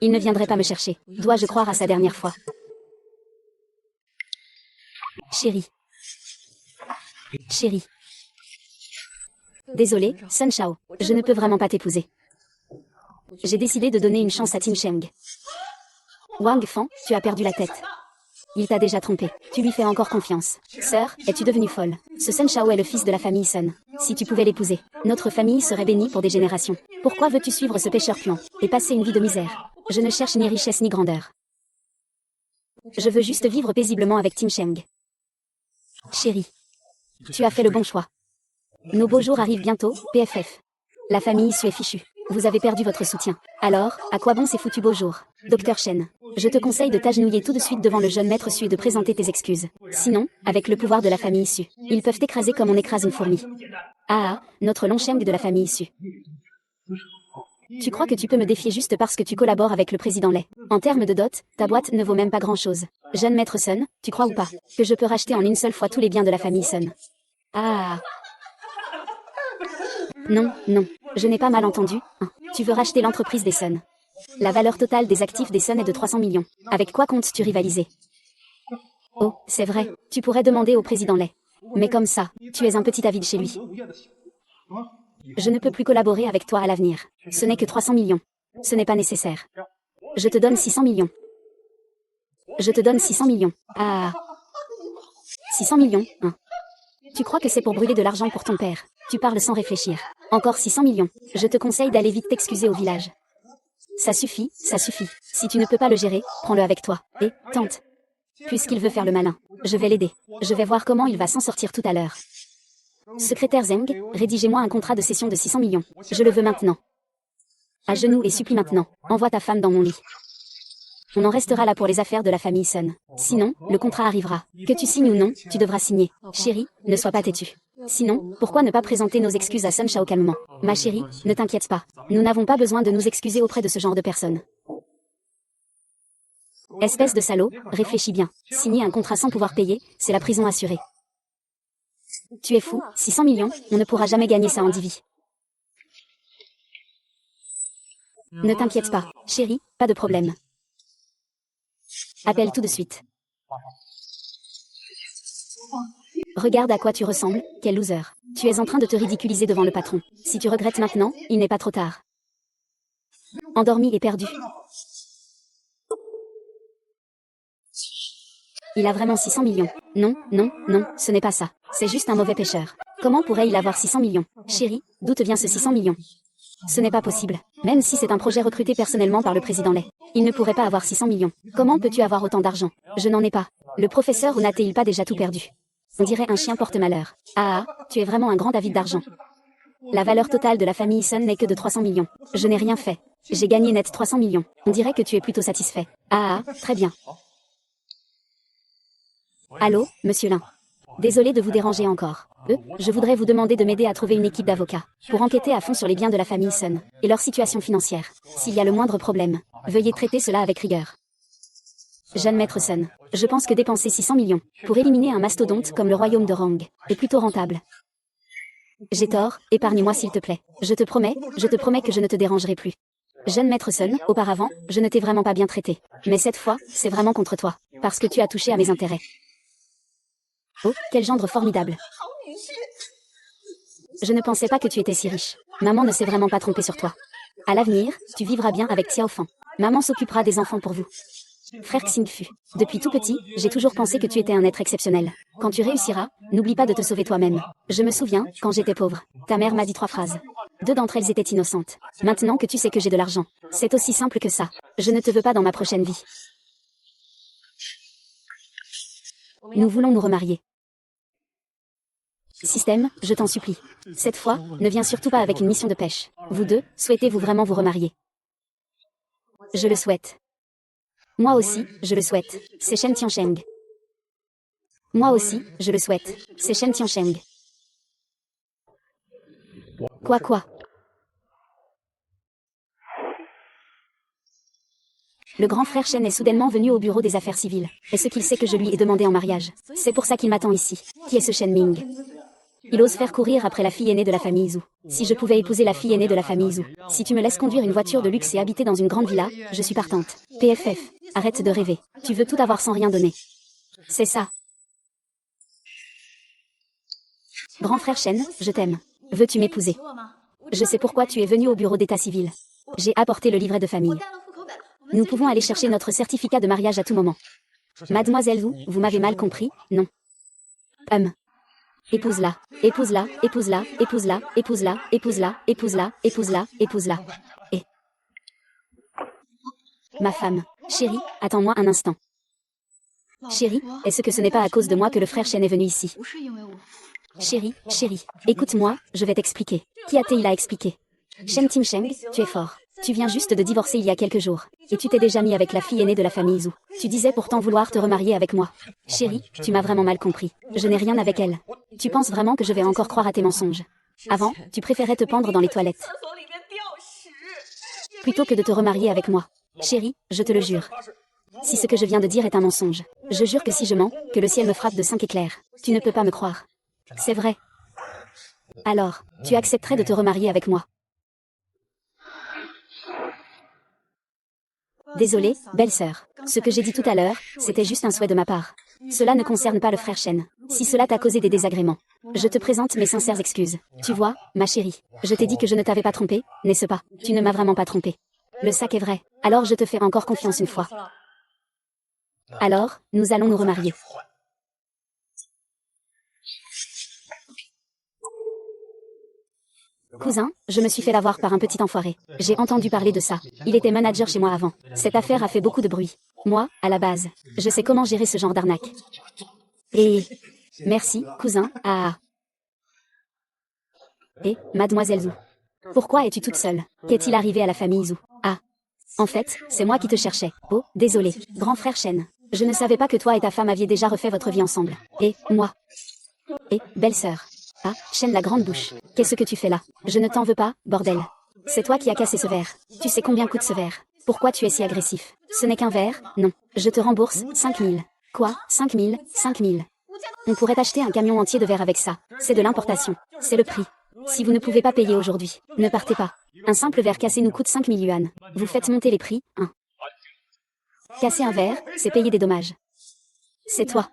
il ne viendrait pas me chercher. Dois-je croire à sa dernière fois? Chérie. Chérie. Désolée, Sun Shao, je ne peux vraiment pas t'épouser. J'ai décidé de donner une chance à Tim Sheng. Wang Fan, tu as perdu la tête. Il t'a déjà trompé. Tu lui fais encore confiance. Sœur, es-tu devenue folle? Ce Sun Shao est le fils de la famille Sun. Si tu pouvais l'épouser, notre famille serait bénie pour des générations. Pourquoi veux-tu suivre ce pêcheur puant et passer une vie de misère? Je ne cherche ni richesse ni grandeur. Je veux juste vivre paisiblement avec Tim Sheng. Chérie, tu as fait le bon choix. Nos beaux jours arrivent bientôt, PFF. La famille Su est fichue. Vous avez perdu votre soutien. Alors, à quoi bon ces foutus beaux jours? Docteur Shen, je te conseille de t'agenouiller tout de suite devant le jeune maître Su et de présenter tes excuses. Sinon, avec le pouvoir de la famille Su, ils peuvent t'écraser comme on écrase une fourmi. Notre long Sheng de la famille Su. Tu crois que tu peux me défier juste parce que tu collabores avec le président Lei? En termes de dot, ta boîte ne vaut même pas grand-chose. Jeune maître Sun, tu crois ou pas que je peux racheter en une seule fois tous les biens de la famille Sun? Non, non, je n'ai pas mal entendu. Tu veux racheter l'entreprise des Sun. La valeur totale des actifs des Sun est de 300 millions. Avec quoi comptes-tu rivaliser? Oh, c'est vrai, tu pourrais demander au président Lei. Mais comme ça, tu es un petit avide chez lui. Je ne peux plus collaborer avec toi à l'avenir. Ce n'est que 300 millions. Ce n'est pas nécessaire. Je te donne 600 millions. Je te donne 600 millions. 600 millions, hein. Tu crois que c'est pour brûler de l'argent pour ton père? Tu parles sans réfléchir. Encore 600 millions. Je te conseille d'aller vite t'excuser au village. Ça suffit, ça suffit. Si tu ne peux pas le gérer, prends-le avec toi. Et, tente. Puisqu'il veut faire le malin, je vais l'aider. Je vais voir comment il va s'en sortir tout à l'heure. Secrétaire Zeng, rédigez-moi un contrat de cession de 600 millions. Je le veux maintenant. À genoux et supplie maintenant. Envoie ta femme dans mon lit. On en restera là pour les affaires de la famille Sun. Sinon, le contrat arrivera. Que tu signes ou non, tu devras signer. Chérie, ne sois pas têtue. Sinon, pourquoi ne pas présenter nos excuses à Sun Shao calmement? Ma chérie, ne t'inquiète pas. Nous n'avons pas besoin de nous excuser auprès de ce genre de personnes. Espèce de salaud, réfléchis bien. Signer un contrat sans pouvoir payer, c'est la prison assurée. Tu es fou, 600 millions, on ne pourra jamais gagner ça en 10 vies. Ne t'inquiète pas, chérie, pas de problème. Appelle tout de suite. Regarde à quoi tu ressembles, quel loser. Tu es en train de te ridiculiser devant le patron. Si tu regrettes maintenant, il n'est pas trop tard. Endormi et perdu. Il a vraiment 600 millions. Non, non, non, ce n'est pas ça. C'est juste un mauvais pêcheur. Comment pourrait-il avoir 600 millions? Chérie, d'où te vient ce 600 millions? Ce n'est pas possible. Même si c'est un projet recruté personnellement par le président Lei, il ne pourrait pas avoir 600 millions. Comment peux-tu avoir autant d'argent? Je n'en ai pas. Le professeur ou n'a-t-il pas déjà tout perdu? On dirait un chien porte-malheur. Tu es vraiment un grand avide d'argent. La valeur totale de la famille Sun n'est que de 300 millions. Je n'ai rien fait. J'ai gagné net 300 millions. On dirait que tu es plutôt satisfait. Très bien. Allô, monsieur Lin. Désolé de vous déranger encore. Je voudrais vous demander de m'aider à trouver une équipe d'avocats pour enquêter à fond sur les biens de la famille Sun et leur situation financière. S'il y a le moindre problème, veuillez traiter cela avec rigueur. Jeune maître Sun, je pense que dépenser 600 millions pour éliminer un mastodonte comme le royaume de Rang est plutôt rentable. J'ai tort, épargne-moi s'il te plaît. Je te promets que je ne te dérangerai plus. Jeune maître Sun, auparavant, je ne t'ai vraiment pas bien traité. Mais cette fois, c'est vraiment contre toi. Parce que tu as touché à mes intérêts. Oh, quel gendre formidable. Je ne pensais pas que tu étais si riche. Maman ne s'est vraiment pas trompée sur toi. À l'avenir, tu vivras bien avec Xiao Fan. Maman s'occupera des enfants pour vous. Frère Xingfu, depuis tout petit, j'ai toujours pensé que tu étais un être exceptionnel. Quand tu réussiras, n'oublie pas de te sauver toi-même. Je me souviens, quand j'étais pauvre, ta mère m'a dit 3 phrases. 2 d'entre elles étaient innocentes. Maintenant que tu sais que j'ai de l'argent, c'est aussi simple que ça. Je ne te veux pas dans ma prochaine vie. Nous voulons nous remarier. Système, je t'en supplie. Cette fois, ne viens surtout pas avec une mission de pêche. Vous deux, souhaitez-vous vraiment vous remarier? Je le souhaite. Moi aussi, je le souhaite. C'est Shen Tiansheng. Moi aussi, je le souhaite. C'est Shen Tiansheng. Quoi? Le grand frère Shen est soudainement venu au bureau des affaires civiles. Est-ce qu'il sait que je lui ai demandé en mariage? C'est pour ça qu'il m'attend ici. Qui est ce Shen Ming? Il ose faire courir après la fille aînée de la famille Zhu. Si je pouvais épouser la fille aînée de la famille Zhu. Si tu me laisses conduire une voiture de luxe et habiter dans une grande villa, je suis partante. PFF. Arrête de rêver. Tu veux tout avoir sans rien donner. C'est ça. Grand frère Shen, je t'aime. Veux-tu m'épouser? Je sais pourquoi tu es venu au bureau d'état civil. J'ai apporté le livret de famille. Nous pouvons aller chercher notre certificat de mariage à tout moment. Mademoiselle Zhu, vous m'avez mal compris, non? Épouse-la, épouse-la, épouse-la, épouse-la, épouse-la, épouse-la, épouse-la, épouse-la, épouse-la. Et... Ma femme. Chérie, attends-moi un instant. Chérie, est-ce que ce n'est pas à cause de moi que le frère Shen est venu ici? Chérie, écoute-moi, je vais t'expliquer. Il a expliqué. Shen Timsheng, tu es fort. Tu viens juste de divorcer il y a quelques jours. Et tu t'es déjà mis avec la fille aînée de la famille Zhu. Tu disais pourtant vouloir te remarier avec moi. Chérie, tu m'as vraiment mal compris. Je n'ai rien avec elle. Tu penses vraiment que je vais encore croire à tes mensonges? Avant, tu préférais te pendre dans les toilettes. Plutôt que de te remarier avec moi. Chérie, je te le jure. Si ce que je viens de dire est un mensonge, je jure que si je mens, que le ciel me frappe de 5 éclairs. Tu ne peux pas me croire. C'est vrai. Alors, tu accepterais de te remarier avec moi? Désolée, belle-sœur. Ce que j'ai dit tout à l'heure, c'était juste un souhait de ma part. Cela ne concerne pas le frère Shen. Si cela t'a causé des désagréments, je te présente mes sincères excuses. Tu vois, ma chérie, je t'ai dit que je ne t'avais pas trompé, n'est-ce pas? Tu ne m'as vraiment pas trompé. Le sac est vrai. Alors je te fais encore confiance une fois. Alors, nous allons nous remarier. Cousin, je me suis fait l'avoir par un petit enfoiré. J'ai entendu parler de ça. Il était manager chez moi avant. Cette affaire a fait beaucoup de bruit. Moi, à la base, je sais comment gérer ce genre d'arnaque. Et... Merci, cousin, Et, mademoiselle Zhu. Pourquoi es-tu toute seule? Qu'est-il arrivé à la famille Zhu? Ah. En fait, c'est moi qui te cherchais. Oh, désolé. Grand frère Shen. Je ne savais pas que toi et ta femme aviez déjà refait votre vie ensemble. Et, moi. Et, belle-sœur. Ah, Shen la grande bouche. Qu'est-ce que tu fais là? Je ne t'en veux pas, bordel. C'est toi qui as cassé ce verre. Tu sais combien coûte ce verre? Pourquoi tu es si agressif? Ce n'est qu'un verre, non. Je te rembourse, 5000. Quoi? 5000? On pourrait acheter un camion entier de verre avec ça. C'est de l'importation. C'est le prix. Si vous ne pouvez pas payer aujourd'hui, ne partez pas. Un simple verre cassé nous coûte 5000 yuan. Vous faites monter les prix, hein. Casser un verre, c'est payer des dommages. C'est toi.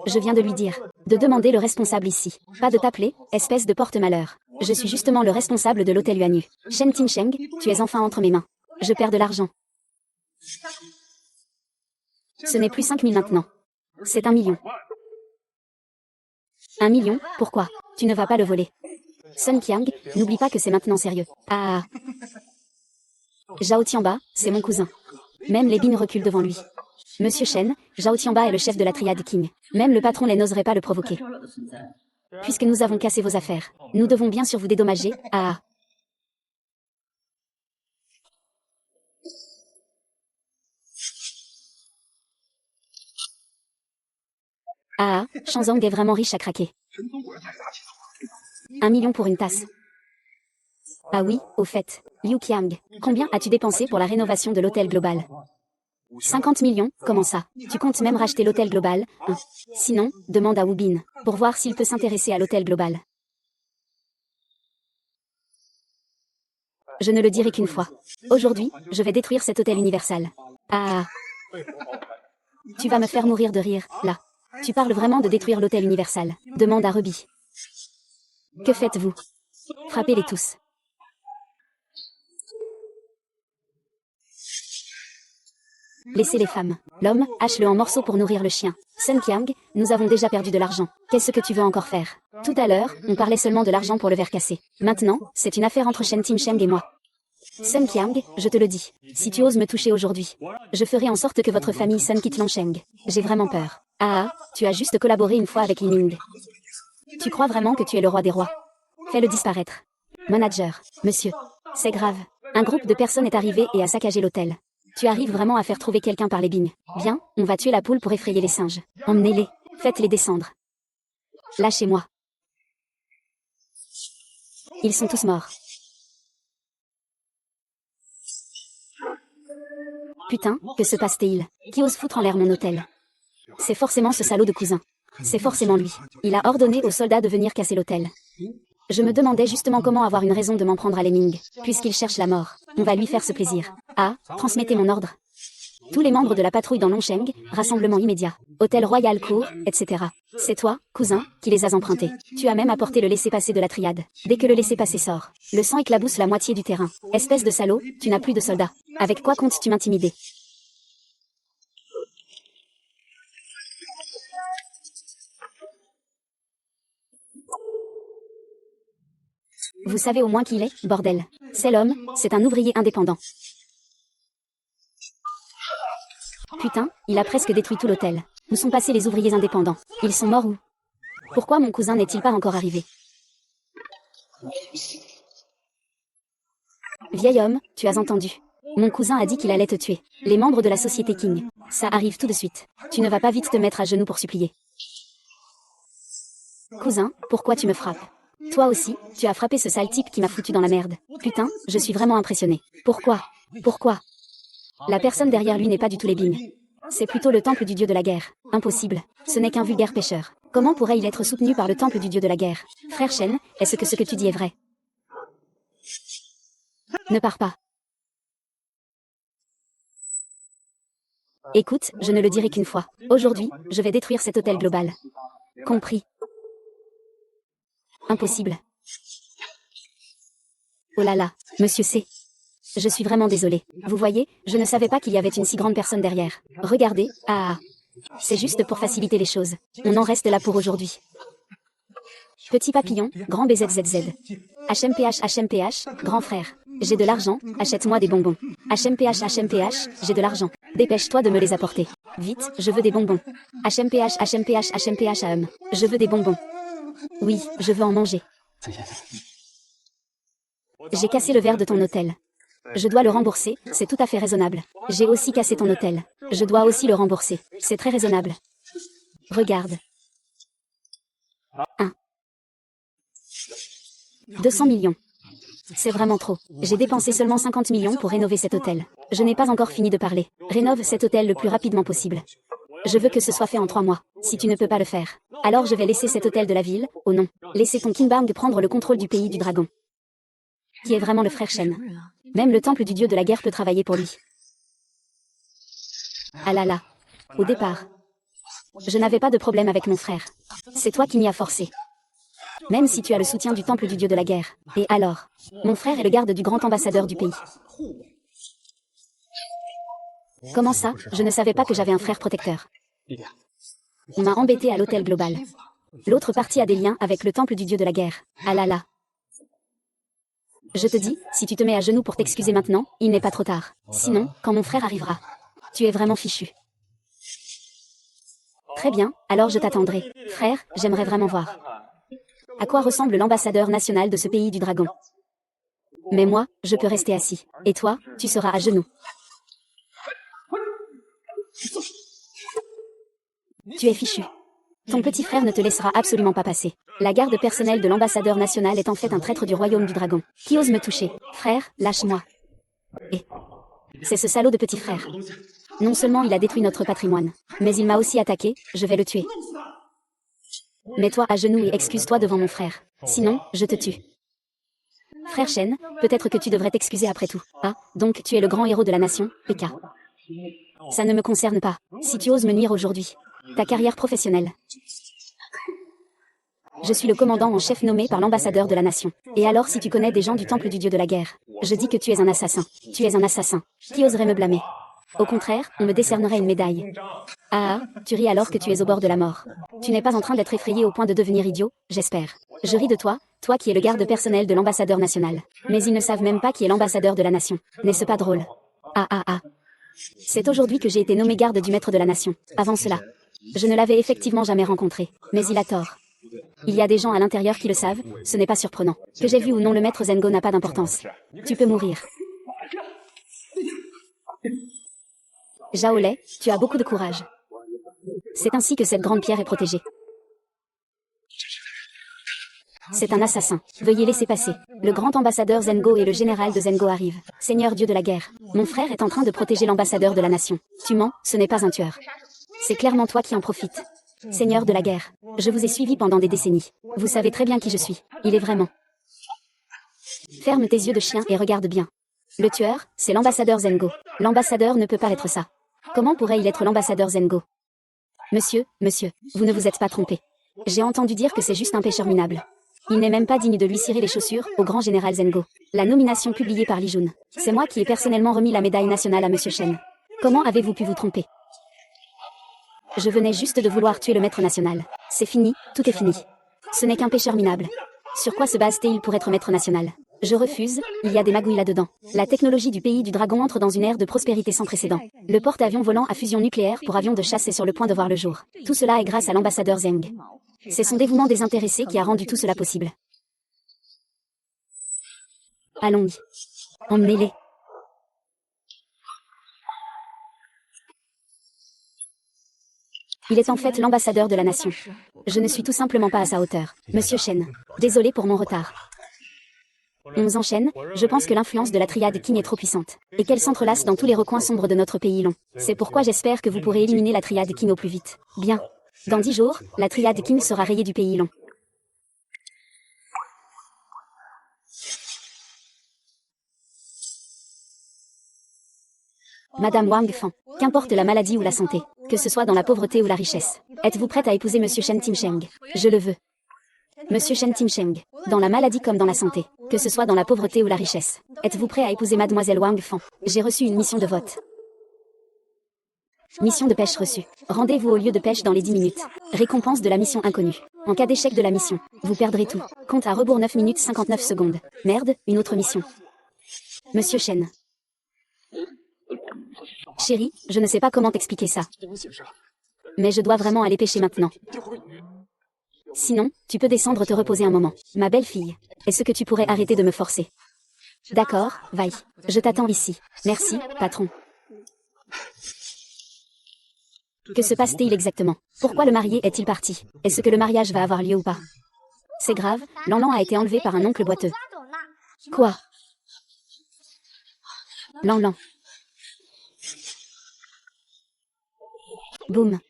Je viens de lui dire. De demander le responsable ici. Pas de t'appeler, espèce de porte-malheur. Je suis justement le responsable de l'hôtel Yuanyu. Shen Timsheng, tu es enfin entre mes mains. Je perds de l'argent. Ce n'est plus 5000 maintenant. C'est 1 million. 1 million, pourquoi? Tu ne vas pas le voler. Sun Qiang, n'oublie pas que c'est maintenant sérieux. Ah. Zhao Tianba, c'est mon cousin. Même les Bin reculent devant lui. Monsieur Shen, Zhao Tianba est le chef de la triade King. Même le patron les n'oserait pas le provoquer. Puisque nous avons cassé vos affaires, nous devons bien sûr vous dédommager. Ah. Ah, Shanzong est vraiment riche à craquer. 1 million pour une tasse. Ah oui, au fait, Liu Qiang, combien as-tu dépensé pour la rénovation de l'hôtel Global? 50 millions, comment ça? Tu comptes même racheter l'hôtel Global, hein? Sinon, demande à Wu Bin, pour voir s'il peut s'intéresser à l'hôtel Global. Je ne le dirai qu'une fois. Aujourd'hui, je vais détruire cet hôtel universal. Ah. Tu vas me faire mourir de rire, là. Tu parles vraiment de détruire l'hôtel universal, demanda Ruby. Que faites-vous? Frappez-les tous. Laissez les femmes. L'homme, hache-le en morceaux pour nourrir le chien. Sun Qiang, nous avons déjà perdu de l'argent. Qu'est-ce que tu veux encore faire? Tout à l'heure, on parlait seulement de l'argent pour le verre cassé. Maintenant, c'est une affaire entre Shen Timsheng et moi. Sun Qiang, je te le dis. Si tu oses me toucher aujourd'hui, je ferai en sorte que votre famille Sun quitte Longsheng. J'ai vraiment peur. Ah, tu as juste collaboré une fois avec Li Ning. Tu crois vraiment que tu es le roi des rois? Fais-le disparaître. Manager, monsieur. C'est grave. Un groupe de personnes est arrivé et a saccagé l'hôtel. Tu arrives vraiment à faire trouver quelqu'un par les bignes. Bien, on va tuer la poule pour effrayer les singes. Emmenez-les. Faites-les descendre. Lâchez-moi. Ils sont tous morts. Putain, que se passe-t-il? Qui ose foutre en l'air mon hôtel? C'est forcément ce salaud de cousin. C'est forcément lui. Il a ordonné aux soldats de venir casser l'hôtel. Je me demandais justement comment avoir une raison de m'en prendre à Lemming. Puisqu'il cherche la mort, on va lui faire ce plaisir. Ah, transmettez mon ordre. Tous les membres de la patrouille dans Longsheng, rassemblement immédiat, hôtel Royal Court, etc. C'est toi, cousin, qui les as empruntés. Tu as même apporté le laissez-passer de la triade. Dès que le laissez-passer sort, le sang éclabousse la moitié du terrain. Espèce de salaud, tu n'as plus de soldats. Avec quoi comptes-tu m'intimider? Vous savez au moins qui il est, bordel. C'est l'homme, c'est un ouvrier indépendant. Putain, il a presque détruit tout l'hôtel. Où sont passés les ouvriers indépendants? Ils sont morts où? Pourquoi mon cousin n'est-il pas encore arrivé? Vieil homme, tu as entendu. Mon cousin a dit qu'il allait te tuer. Les membres de la société King. Ça arrive tout de suite. Tu ne vas pas vite te mettre à genoux pour supplier. Cousin, pourquoi tu me frappes? Toi aussi, tu as frappé ce sale type qui m'a foutu dans la merde. Putain, je suis vraiment impressionné. Pourquoi? Pourquoi? La personne derrière lui n'est pas du tout les Bing. C'est plutôt le temple du dieu de la guerre. Impossible. Ce n'est qu'un vulgaire pêcheur. Comment pourrait-il être soutenu par le temple du dieu de la guerre? Frère Shen, est-ce que ce que tu dis est vrai? Ne pars pas. Écoute, je ne le dirai qu'une fois. Aujourd'hui, je vais détruire cet hôtel global. Compris. Impossible. Oh là là, monsieur C. Je suis vraiment désolée. Vous voyez, je ne savais pas qu'il y avait une si grande personne derrière. Regardez, ah. C'est juste pour faciliter les choses. On en reste là pour aujourd'hui. Petit papillon, grand BZZZ. HMPH, HMPH, grand frère. J'ai de l'argent, achète-moi des bonbons. HMPH, HMPH, j'ai de l'argent. Dépêche-toi de me les apporter. Vite, je veux des bonbons. HMPH, HMPH, HMPH, je veux des bonbons. Oui, je veux en manger. J'ai cassé le verre de ton hôtel. Je dois le rembourser, c'est tout à fait raisonnable. J'ai aussi cassé ton hôtel. Je dois aussi le rembourser. C'est très raisonnable. Regarde. 1. 200 millions. C'est vraiment trop. J'ai dépensé seulement 50 millions pour rénover cet hôtel. Je n'ai pas encore fini de parler. Rénove cet hôtel le plus rapidement possible. Je veux que ce soit fait en 3 mois. Si tu ne peux pas le faire, alors je vais laisser cet hôtel de la ville, oh non. Laisser ton Kingbang prendre le contrôle du pays du dragon. Qui est vraiment le frère Shen. Même le temple du dieu de la guerre peut travailler pour lui. Ah là là. Au départ, je n'avais pas de problème avec mon frère. C'est toi qui m'y as forcé. Même si tu as le soutien du temple du dieu de la guerre. Et alors? Mon frère est le garde du grand ambassadeur du pays. Comment ça? Je ne savais pas que j'avais un frère protecteur. On m'a embêté à l'hôtel global. L'autre partie a des liens avec le temple du dieu de la guerre. Ah là là. Je te dis, si tu te mets à genoux pour t'excuser maintenant, il n'est pas trop tard. Sinon, quand mon frère arrivera, tu es vraiment fichu. Très bien, alors je t'attendrai. Frère, j'aimerais vraiment voir. À quoi ressemble l'ambassadeur national de ce pays du dragon? Mais moi, je peux rester assis. Et toi, tu seras à genoux. Tu es fichu. Ton petit frère ne te laissera absolument pas passer. La garde personnelle de l'ambassadeur national est en fait un traître du royaume du dragon. Qui ose me toucher? Frère, lâche-moi. Et c'est ce salaud de petit frère. Non seulement il a détruit notre patrimoine, mais il m'a aussi attaqué, je vais le tuer. Mets-toi à genoux et excuse-toi devant mon frère. Sinon, je te tue. Frère Shen, peut-être que tu devrais t'excuser après tout. Ah, donc tu es le grand héros de la nation, P.K. Ça ne me concerne pas, si tu oses me nuire aujourd'hui. Ta carrière professionnelle. Je suis le commandant en chef nommé par l'ambassadeur de la nation. Et alors si tu connais des gens du temple du dieu de la guerre, je dis que tu es un assassin. Tu es un assassin. Qui oserait me blâmer? Au contraire, on me décernerait une médaille. Ah, tu ris alors que tu es au bord de la mort. Tu n'es pas en train d'être effrayé au point de devenir idiot, j'espère. Je ris de toi, toi qui es le garde personnel de l'ambassadeur national. Mais ils ne savent même pas qui est l'ambassadeur de la nation. N'est-ce pas drôle? Ah ah ah. C'est aujourd'hui que j'ai été nommé garde du maître de la nation. Avant cela, je ne l'avais effectivement jamais rencontré. Mais il a tort. Il y a des gens à l'intérieur qui le savent, ce n'est pas surprenant. Que j'ai vu ou non le maître Zengo n'a pas d'importance. Tu peux mourir. Zhao Lei, tu as beaucoup de courage. C'est ainsi que cette grande pierre est protégée. C'est un assassin. Veuillez laisser passer. Le grand ambassadeur Zengo et le général de Zengo arrivent. Seigneur Dieu de la guerre, mon frère est en train de protéger l'ambassadeur de la nation. Tu mens, ce n'est pas un tueur. C'est clairement toi qui en profites. Seigneur de la guerre, je vous ai suivi pendant des décennies. Vous savez très bien qui je suis. Il est vraiment. Ferme tes yeux de chien et regarde bien. Le tueur, c'est l'ambassadeur Zengo. L'ambassadeur ne peut pas être ça. Comment pourrait-il être l'ambassadeur Zengo? Monsieur, vous ne vous êtes pas trompé. J'ai entendu dire que c'est juste un pêcheur minable. Il n'est même pas digne de lui cirer les chaussures, au grand général Zengo. La nomination publiée par Li Jun. C'est moi qui ai personnellement remis la médaille nationale à Monsieur Shen. Comment avez-vous pu vous tromper? Je venais juste de vouloir tuer le maître national. C'est fini, tout est fini. Ce n'est qu'un pêcheur minable. Sur quoi se base-t-il pour être maître national? Je refuse, il y a des magouilles là-dedans. La technologie du pays du dragon entre dans une ère de prospérité sans précédent. Le porte-avions volant à fusion nucléaire pour avions de chasse est sur le point de voir le jour. Tout cela est grâce à l'ambassadeur Zeng. C'est son dévouement désintéressé qui a rendu tout cela possible. Allons-y. Emmenez-les. Il est en fait l'ambassadeur de la nation. Je ne suis tout simplement pas à sa hauteur. Monsieur Shen. Désolé pour mon retard. On enchaîne, je pense que l'influence de la triade Qing est trop puissante, et qu'elle s'entrelace dans tous les recoins sombres de notre pays long. C'est pourquoi j'espère que vous pourrez éliminer la triade Qing au plus vite. Bien. Dans 10 jours, la triade Qing sera rayée du pays long. Madame Wang Fan, qu'importe la maladie ou la santé, que ce soit dans la pauvreté ou la richesse, êtes-vous prête à épouser Monsieur Shen Timsheng? Je le veux. Monsieur Shen Timsheng, dans la maladie comme dans la santé, que ce soit dans la pauvreté ou la richesse, êtes-vous prêt à épouser Mademoiselle Wang Fan? J'ai reçu une mission de vote. Mission de pêche reçue. Rendez-vous au lieu de pêche dans les 10 minutes. Récompense de la mission inconnue. En cas d'échec de la mission, vous perdrez tout. Compte à rebours 9 minutes 59 secondes. Merde, une autre mission. Monsieur Shen. Chérie, je ne sais pas comment t'expliquer ça. Mais je dois vraiment aller pêcher maintenant. Sinon, tu peux descendre te reposer un moment. Ma belle fille, est-ce que tu pourrais arrêter de me forcer? D'accord, vaille. Je t'attends ici. Merci, patron. Que se passe-t-il exactement? Pourquoi le marié est-il parti? Est-ce que le mariage va avoir lieu ou pas? C'est grave, Lanlan a été enlevé par un oncle boiteux. Quoi? Lanlan. Boum.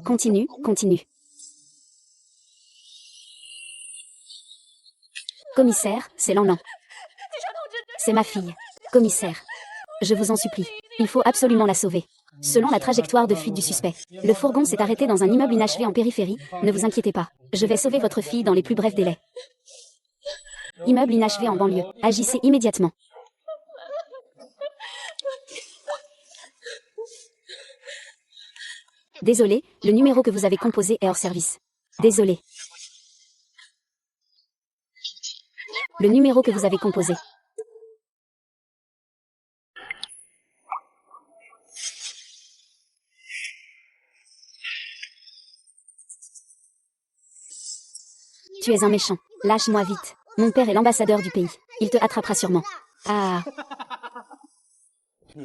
Continue, continue. Commissaire, c'est Lanlan. C'est ma fille. Commissaire. Je vous en supplie. Il faut absolument la sauver. Selon la trajectoire de fuite du suspect, le fourgon s'est arrêté dans un immeuble inachevé en périphérie. Ne vous inquiétez pas. Je vais sauver votre fille dans les plus brefs délais. Immeuble inachevé en banlieue. Agissez immédiatement. Désolé, le numéro que vous avez composé est hors service. Désolé. Le numéro que vous avez composé. Tu es un méchant. Lâche-moi vite. Mon père est l'ambassadeur du pays. Il te attrapera sûrement. Ah.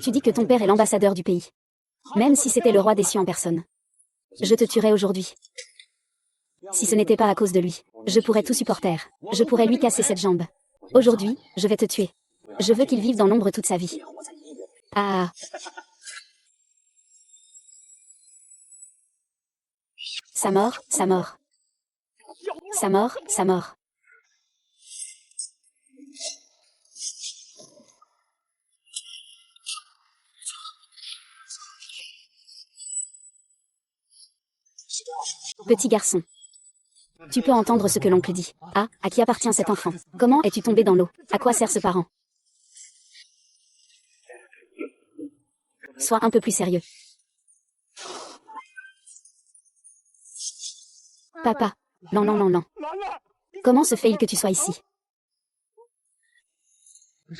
Tu dis que ton père est l'ambassadeur du pays. Même si c'était le roi des cieux en personne. Je te tuerais aujourd'hui. Si ce n'était pas à cause de lui, je pourrais tout supporter. Je pourrais lui casser cette jambe. Aujourd'hui, je vais te tuer. Je veux qu'il vive dans l'ombre toute sa vie. Ah. Sa mort, sa mort. Sa mort, sa mort. Petit garçon. Tu peux entendre ce que l'oncle dit. Ah, à qui appartient cet enfant? Comment es-tu tombé dans l'eau? À quoi sert ce parent? Sois un peu plus sérieux. Papa. Non, non, non, non. Comment se fait-il que tu sois ici?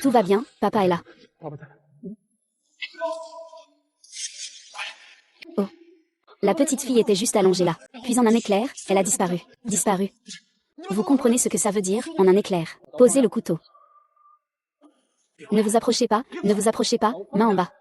Tout va bien, papa est là. Oh. La petite fille était juste allongée là. Puis en un éclair, elle a disparu. Disparu. Vous comprenez ce que ça veut dire, en un éclair? Posez le couteau. Ne vous approchez pas, main en bas.